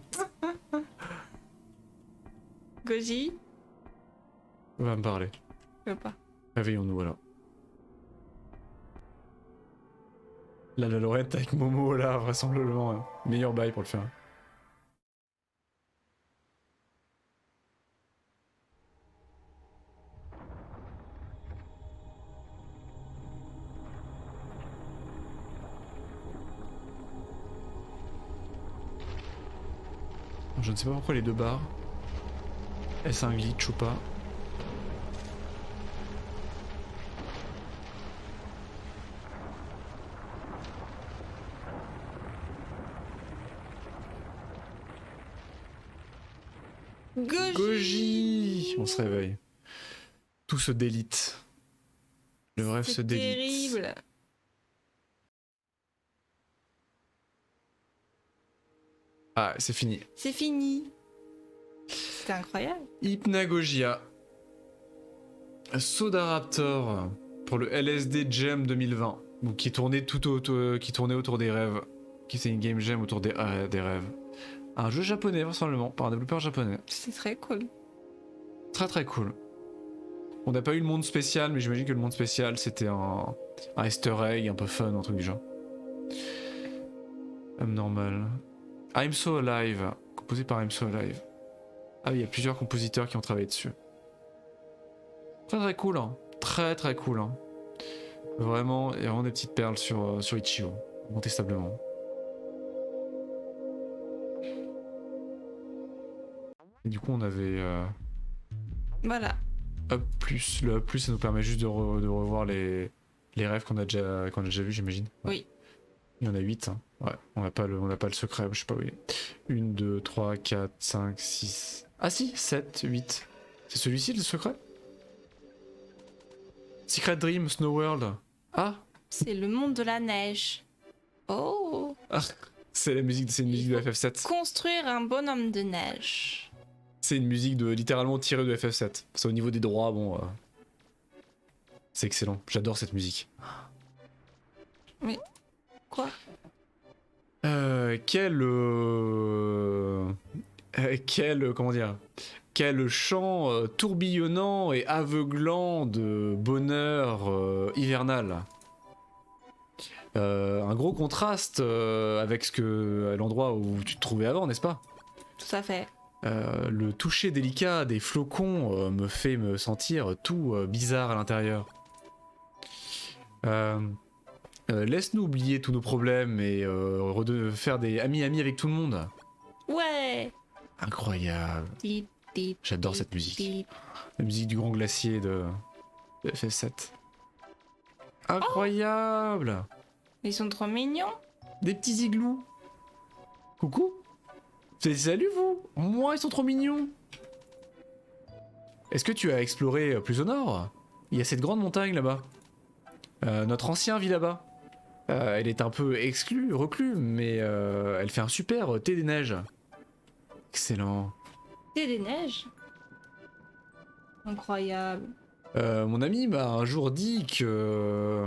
Goji? Va me parler. Je veux pas. Réveillons-nous alors. La Valorant avec Momo là, vraisemblablement. Hein. Meilleur bail pour le faire. Je ne sais pas pourquoi les deux barres. Est-ce un glitch ou pas? Goji! On se réveille. Tout se délite. Le rêve se délite. C'est terrible. Ah, c'est fini. C'est fini. C'était incroyable. Hypnagogia. Soda Raptor pour le LSD Gem 2020. Donc qui tournait qui tournait autour des rêves. Qui c'est une game jam autour des rêves. Un jeu japonais, vraisemblablement, par un développeur japonais. C'est très cool. Très très cool. On n'a pas eu le monde spécial, mais j'imagine que le monde spécial c'était un easter egg un peu fun, un truc du genre. Normal. I'm So Alive, composé par I'm So Alive. Ah oui, il y a plusieurs compositeurs qui ont travaillé dessus. Très très cool, hein. Très très cool. Hein. Vraiment, il y a vraiment des petites perles sur Ichigo, incontestablement. Et du coup, on avait Voilà. Up+. Le Up+, ça nous permet juste de revoir les rêves qu'on a déjà vus, j'imagine. Ouais. Oui. Il y en a 8. Hein. Ouais, on n'a pas le secret, je sais pas où il est. 1, 2, 3, 4, 5, 6. Ah si, 7, 8. C'est celui-ci le secret? Secret Dream, Snow World. Ah! C'est le monde de la neige. Oh! Ah, c'est une musique de FF7. Construire un bonhomme de neige. C'est une musique littéralement tirée de FF7. C'est au niveau des droits, bon. C'est excellent. J'adore cette musique. Mais quoi? Comment dire? Quel chant tourbillonnant et aveuglant de bonheur hivernal. Un gros contraste avec l'endroit où tu te trouvais avant, n'est-ce pas? Tout à fait. Le toucher délicat des flocons me fait me sentir tout bizarre à l'intérieur. Laisse-nous oublier tous nos problèmes et faire des amis avec tout le monde. Ouais. Incroyable. J'adore cette musique. La musique du grand glacier de FF7. Incroyable. Ils sont trop mignons. Des petits igloos. Coucou. Salut vous. Moi, ils sont trop mignons. Est-ce que tu as exploré plus au nord? Il y a cette grande montagne là-bas. Notre ancien vit là-bas. Elle est un peu reclus, mais elle fait un super thé des neiges. Excellent. C'est des neiges. Incroyable. Mon ami m'a un jour dit que...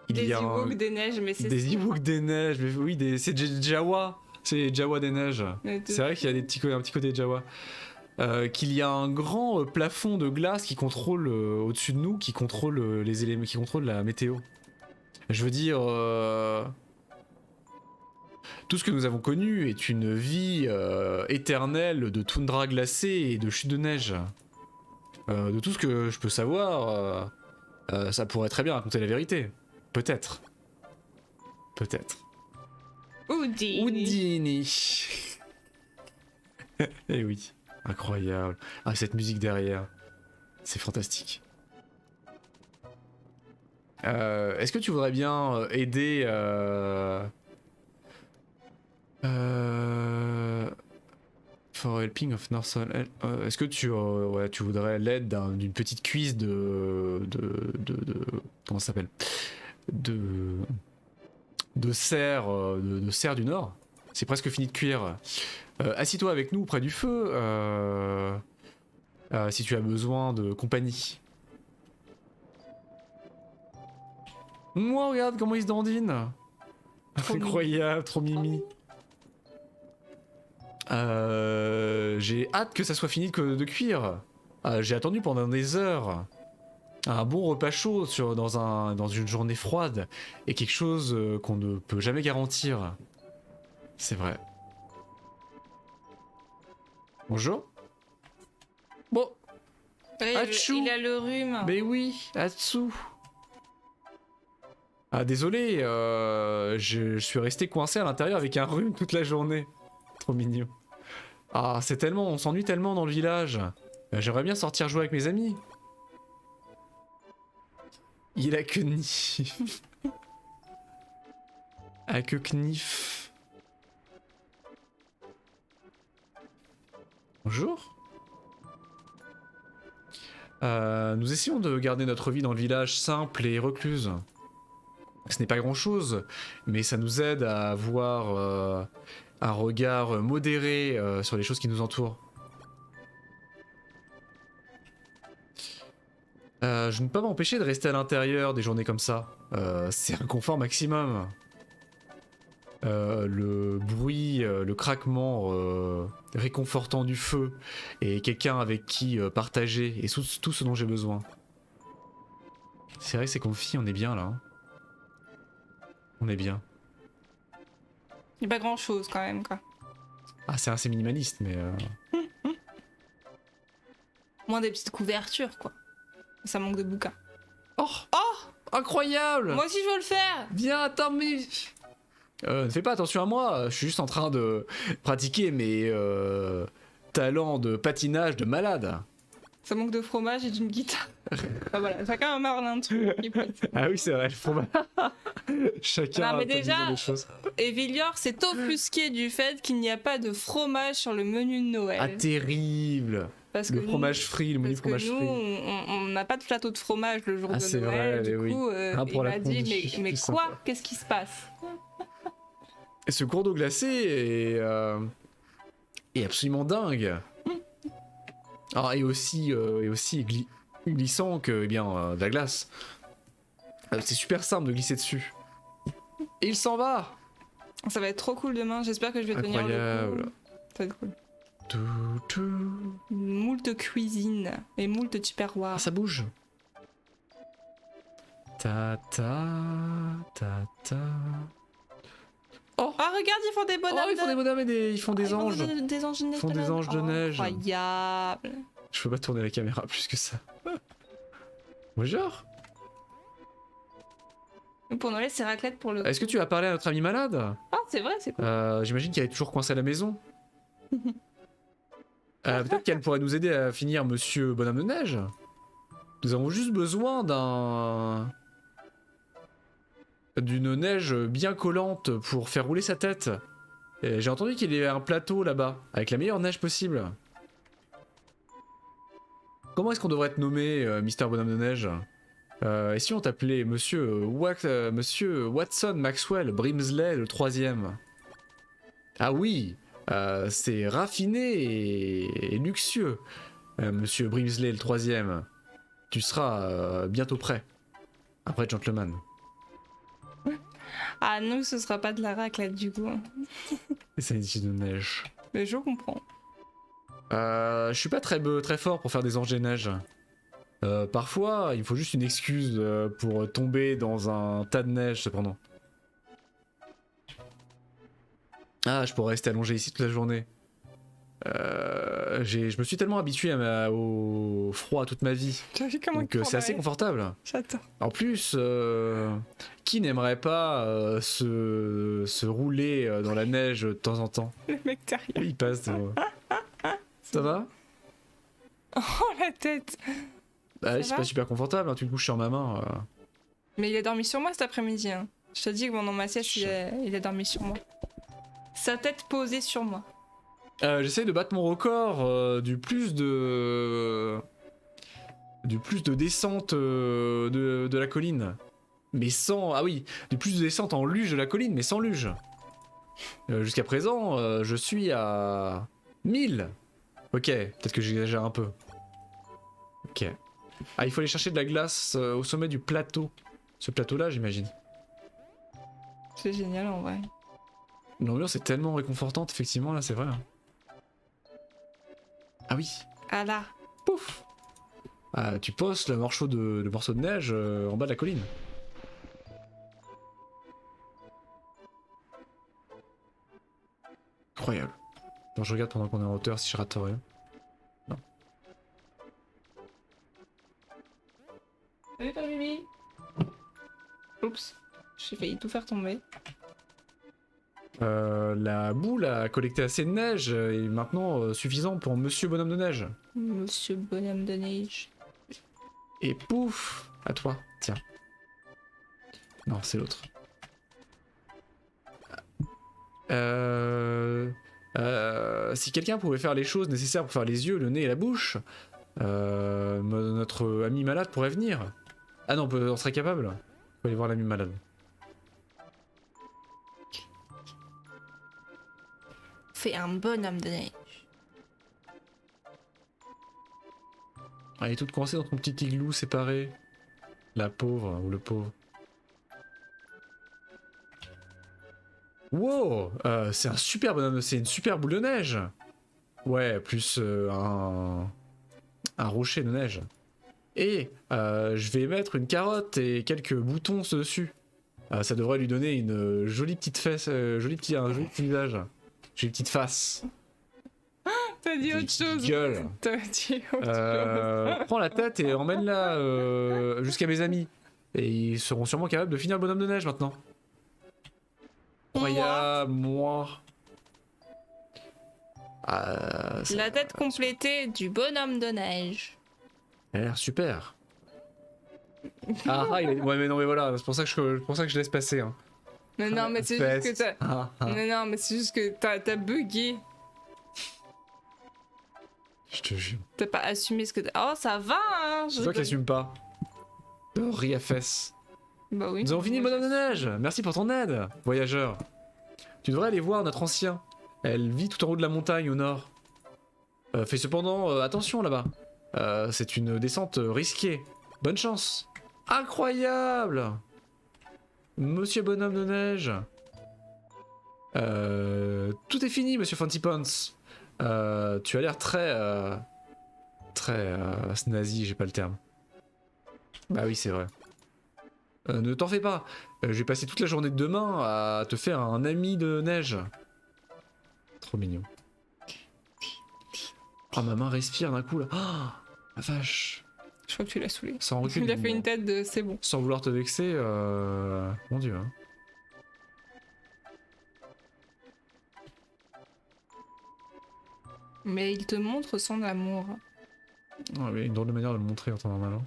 Des Ewoks des neiges, mais c'est... Des Ewoks des neiges, mais oui, c'est Jawa. C'est Jawa des neiges. C'est vrai qu'il y a un petit côté Jawa. Qu'il y a un grand plafond de glace qui contrôle au-dessus de nous, qui contrôle les éléments, qui contrôle la météo. Je veux dire, tout ce que nous avons connu est une vie éternelle de toundra glacée et de chute de neige. De tout ce que je peux savoir, ça pourrait très bien raconter la vérité. Peut-être. Peut-être. Houdini. Houdini. Eh oui. Incroyable. Ah, cette musique derrière. C'est fantastique. Est-ce que tu voudrais bien aider for helping of Northern... Est-ce que tu voudrais l'aide d'une petite cuisse de comment ça s'appelle, de cerf de cerf du Nord. C'est presque fini de cuire. Assis-toi avec nous près du feu si tu as besoin de compagnie. Moi, regarde comment il se dandine. Incroyable, trop mimi. J'ai hâte que ça soit fini de cuire. J'ai attendu pendant des heures. Un bon repas chaud dans une journée froide est quelque chose qu'on ne peut jamais garantir. C'est vrai. Bonjour. Bon. Il a le rhume. Mais oui, Atsu. Ah désolé, je suis resté coincé à l'intérieur avec un rhume toute la journée. Trop mignon. Ah c'est tellement, on s'ennuie tellement dans le village. J'aimerais bien sortir jouer avec mes amis. Il a que Knif. A que Knif. Bonjour. Nous essayons de garder notre vie dans le village simple et recluse. Ce n'est pas grand chose, mais ça nous aide à avoir un regard modéré sur les choses qui nous entourent. Je ne peux pas m'empêcher de rester à l'intérieur des journées comme ça. C'est un confort maximum. Le bruit, le craquement réconfortant du feu et quelqu'un avec qui partager et tout ce dont j'ai besoin. C'est vrai que c'est confit, on est bien là. Hein. On est bien. Il n'y a pas grand chose quand même quoi. Ah c'est assez minimaliste mais... Moins des petites couvertures quoi. Ça manque de bouquins. Oh, incroyable. Moi aussi je veux le faire. Viens, attends mais... ne fais pas attention à moi, je suis juste en train de pratiquer mes talents de patinage de malade. Ça manque de fromage et d'une guitare. Enfin voilà, chacun a marre d'un truc. Ah oui c'est vrai, le fromage. Chacun non, mais a déjà, des choses. Et Vilior s'est offusqué du fait qu'il n'y a pas de fromage sur le menu de Noël. Ah terrible. Parce le que fromage frit, le menu fromage nous, frit. on n'a pas de plateau de fromage le jour de Noël. Vrai, du coup, pour il la m'a dit mais quoi? Qu'est-ce qui se passe? Et ce cours d'eau glacée est absolument dingue. Ah, et aussi glissant que de la glace. C'est super simple de glisser dessus. Et il s'en va. Ça va être trop cool demain, j'espère que je vais tenir le coup. Ça va être cool. Moult cuisine et moult tupperware. Ah, ça bouge. Ta ta ta ta. Oh, ah regarde, ils font des bonhommes. Oh, ils font des bonhommes et ils font des anges. Des anges de neige. Ils font des anges de neige. Incroyable. Je peux pas tourner la caméra plus que ça. Bonjour. Pour Noël, c'est raclette pour le... Est-ce que tu as parlé à notre ami malade? Ah, c'est vrai, c'est cool. J'imagine qu'elle est toujours coincée à la maison. Peut-être qu'elle pourrait nous aider à finir Monsieur Bonhomme de Neige. Nous avons juste besoin d'une neige bien collante pour faire rouler sa tête. J'ai entendu qu'il y avait un plateau là-bas, avec la meilleure neige possible. Comment est-ce qu'on devrait te nommer, Mister Bonhomme de Neige? Et si on t'appelait Monsieur Watson Maxwell Brimsley le 3e? Ah oui, c'est raffiné et luxueux. Monsieur Brimsley le troisième, tu seras bientôt prêt. Après gentleman. Ah non, ce sera pas de la raclette du coup. Et ça ici de neige. Mais je comprends. Je suis pas très fort pour faire des anges de neige. Parfois, il faut juste une excuse pour tomber dans un tas de neige cependant. Ah, je pourrais rester allongé ici toute la journée. Je me suis tellement habitué au froid toute ma vie. T'as vu comment Donc c'est assez confortable. J'attends. En plus, qui n'aimerait pas se rouler dans la neige de temps en temps? Le mec derrière. Il passe devant. Ça va? Oh la tête. Bah, c'est va pas super confortable, hein, tu te couches sur ma main. Mais il a dormi sur moi cet après-midi. Hein. Je te dis que pendant ma sieste, il a dormi sur moi. Sa tête posée sur moi. J'essaie de battre mon record du plus de descente de la colline. Mais sans... Ah oui, du plus de descente en luge de la colline, mais sans luge. Jusqu'à présent, je suis à 1000. Ok, peut-être que j'exagère un peu. Ok. Ah, il faut aller chercher de la glace au sommet du plateau. Ce plateau-là, j'imagine. C'est génial en vrai. L'ambiance est tellement réconfortante, effectivement, là, c'est vrai. Hein. Ah oui. Ah là. Pouf. Ah, tu poses le morceau de neige en bas de la colline. Incroyable. Bon, je regarde pendant qu'on est en hauteur si je rate rien. Non. Salut toi Bibi. Oups. J'ai failli tout faire tomber. La boule a collecté assez de neige et est maintenant suffisant pour Monsieur Bonhomme de Neige. Monsieur Bonhomme de Neige. Et pouf, à toi, tiens. Non, c'est l'autre. Si quelqu'un pouvait faire les choses nécessaires pour faire les yeux, le nez et la bouche, notre ami malade pourrait venir. Ah non, on serait capable. Faut aller voir l'ami malade. Fais un bonhomme de neige. Elle est toute coincée dans ton petit igloo séparé. La pauvre, ou le pauvre. Wow, c'est un super bonhomme, c'est une super boule de neige. Ouais, plus un rocher de neige. Et je vais mettre une carotte et quelques boutons dessus. Ça devrait lui donner une jolie petite fesse, un joli petit visage. Jolie petite face. T'as dit autre chose. Gueule. T'as dit autre chose. Prends la tête et emmène-la jusqu'à mes amis. Et ils seront sûrement capables de finir le bonhomme de neige maintenant. Incroyable, moi. La tête complétée du bonhomme de neige. Elle a l'air super. Ouais, mais non, mais voilà, c'est pour ça que je laisse passer. Hein. Non, mais c'est juste que t'as. Non, mais c'est juste que t'as bugué. Je te jure. T'as pas assumé ce que t'as. Oh, ça va, hein. C'est toi qui assume pas. Riafès. Bah oui. Nous avons fini le bonhomme de neige. Merci pour ton aide, voyageur. Tu devrais aller voir notre ancien. Elle vit tout en haut de la montagne au nord. Fais cependant attention là-bas. C'est une descente risquée. Bonne chance. Incroyable. Monsieur bonhomme de neige. Tout est fini, monsieur Fancy Pants. Tu as l'air très snazzy, j'ai pas le terme. Bah oui, c'est vrai. Ne t'en fais pas. Je vais passer toute la journée de demain à te faire un ami de neige. Trop mignon. Oh, ma main respire d'un coup là. Oh, la vache. Je crois que tu l'as saoulé. Sans recul. Il a fait une tête de c'est bon. Sans vouloir te vexer, mon dieu. Hein. Mais il te montre son amour. Oh, mais une drôle de manière de le montrer en temps normal. Hein.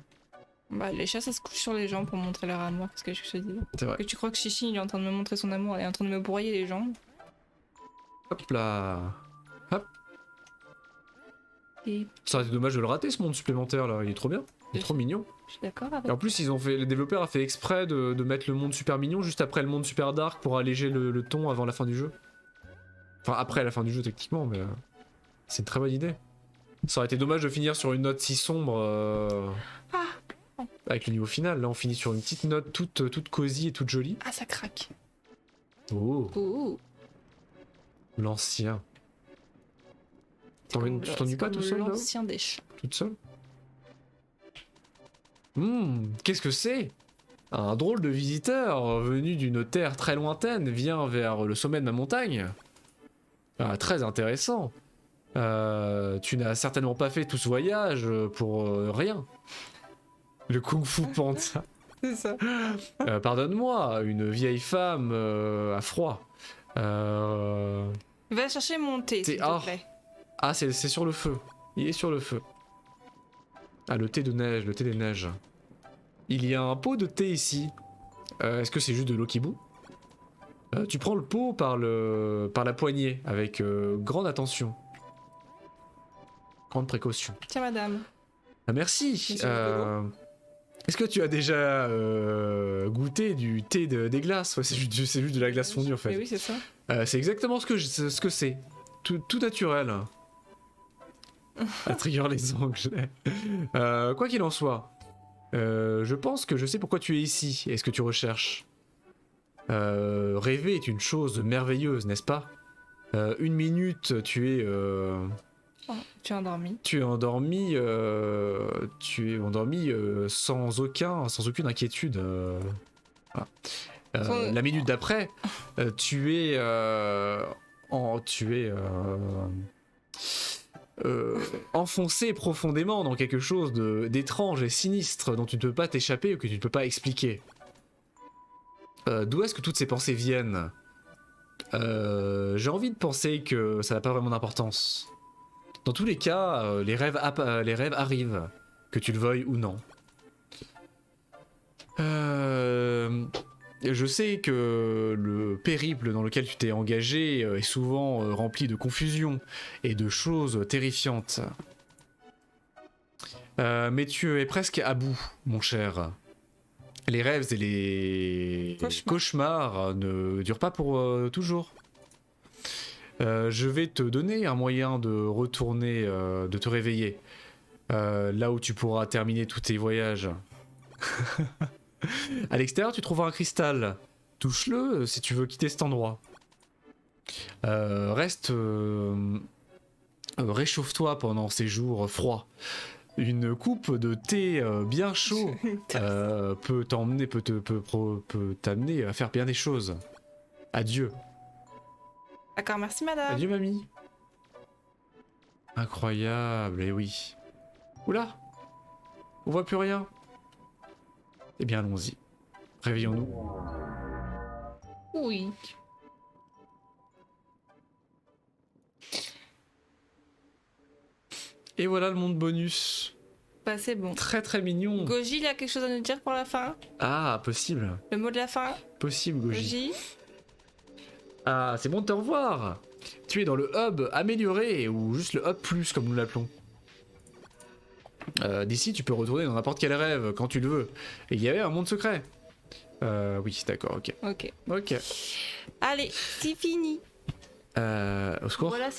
Bah, les chats ça se couche sur les gens pour montrer leur amour, qu'est-ce que je te dis. C'est vrai. Et tu crois que Chichi il est en train de me montrer son amour, elle est en train de me broyer les jambes. Hop là. Hop. Et Ça aurait été dommage de le rater ce monde supplémentaire là, il est trop bien. Il est trop mignon. je suis d'accord avec. Et en plus, les développeurs ont fait exprès de mettre le monde super mignon juste après le monde super dark pour alléger le ton avant la fin du jeu. Enfin, après la fin du jeu, techniquement, mais c'est une très bonne idée. Ça aurait été dommage de finir sur une note si sombre avec le niveau final. Là, on finit sur une petite note toute cosy et toute jolie. Ah, ça craque. Oh, Oh. l'ancien. Tu t'ennuies pas tout seul, là? L'ancien des chats. Toute seule? Qu'est-ce que c'est? Un drôle de visiteur venu d'une terre très lointaine vient vers le sommet de ma montagne. Ah, très intéressant. Tu n'as certainement pas fait tout ce voyage pour rien. Le Kung Fu Panda. C'est ça. Pardonne-moi, une vieille femme a froid. Va chercher mon thé, s'il te plaît. Ah, c'est sur le feu. Il est sur le feu. Ah, le thé de neige, le thé des neiges. Il y a un pot de thé ici. Est-ce que c'est juste de l'eau qui bout? Tu prends le pot par la poignée avec grande attention. Grande précaution. Tiens, madame. Ah, merci. Est-ce que tu as déjà goûté du thé des glaces? Ouais, c'est juste de la glace fondue en fait. Mais oui, c'est ça. C'est exactement ce que c'est. Tout naturel. À trigger les anglais. Quoi qu'il en soit, je pense que je sais pourquoi tu es ici et ce que tu recherches. Rêver est une chose merveilleuse, n'est-ce pas? Une minute, tu es endormi. Tu es endormi sans aucune inquiétude. Voilà. La minute d'après, tu es enfoncé profondément dans quelque chose d'étrange et sinistre dont tu ne peux pas t'échapper ou que tu ne peux pas expliquer. D'où est-ce que toutes ces pensées viennent? J'ai envie de penser que ça n'a pas vraiment d'importance. Dans tous les cas, les rêves arrivent, que tu le veuilles ou non. Je sais que le périple dans lequel tu t'es engagé est souvent rempli de confusion et de choses terrifiantes. Mais tu es presque à bout, mon cher. Les rêves et les cauchemars ne durent pas pour toujours. Je vais te donner un moyen de retourner, de te réveiller. Là où tu pourras terminer tous tes voyages. À l'extérieur, tu trouveras un cristal. Touche-le si tu veux quitter cet endroit. Réchauffe-toi pendant ces jours froids. Une coupe de thé bien chaud peut t'amener à faire bien des choses. Adieu. D'accord, merci madame. Adieu mamie. Incroyable, et oui. Oula, on voit plus rien. Eh bien allons-y. Réveillons-nous. Oui. Et voilà le monde bonus. Bah c'est bon. Très très mignon. Goji, il a quelque chose à nous dire pour la fin? Ah, possible. Le mot de la fin? Possible, Goji. Goji. Ah, c'est bon de te revoir. Tu es dans le hub amélioré, ou juste le hub plus comme nous l'appelons. D'ici, tu peux retourner dans n'importe quel rêve quand tu le veux. Et il y avait un monde secret. Oui, d'accord, ok. Ok. Ok. Allez, c'est fini. Au secours. Voilà, c'est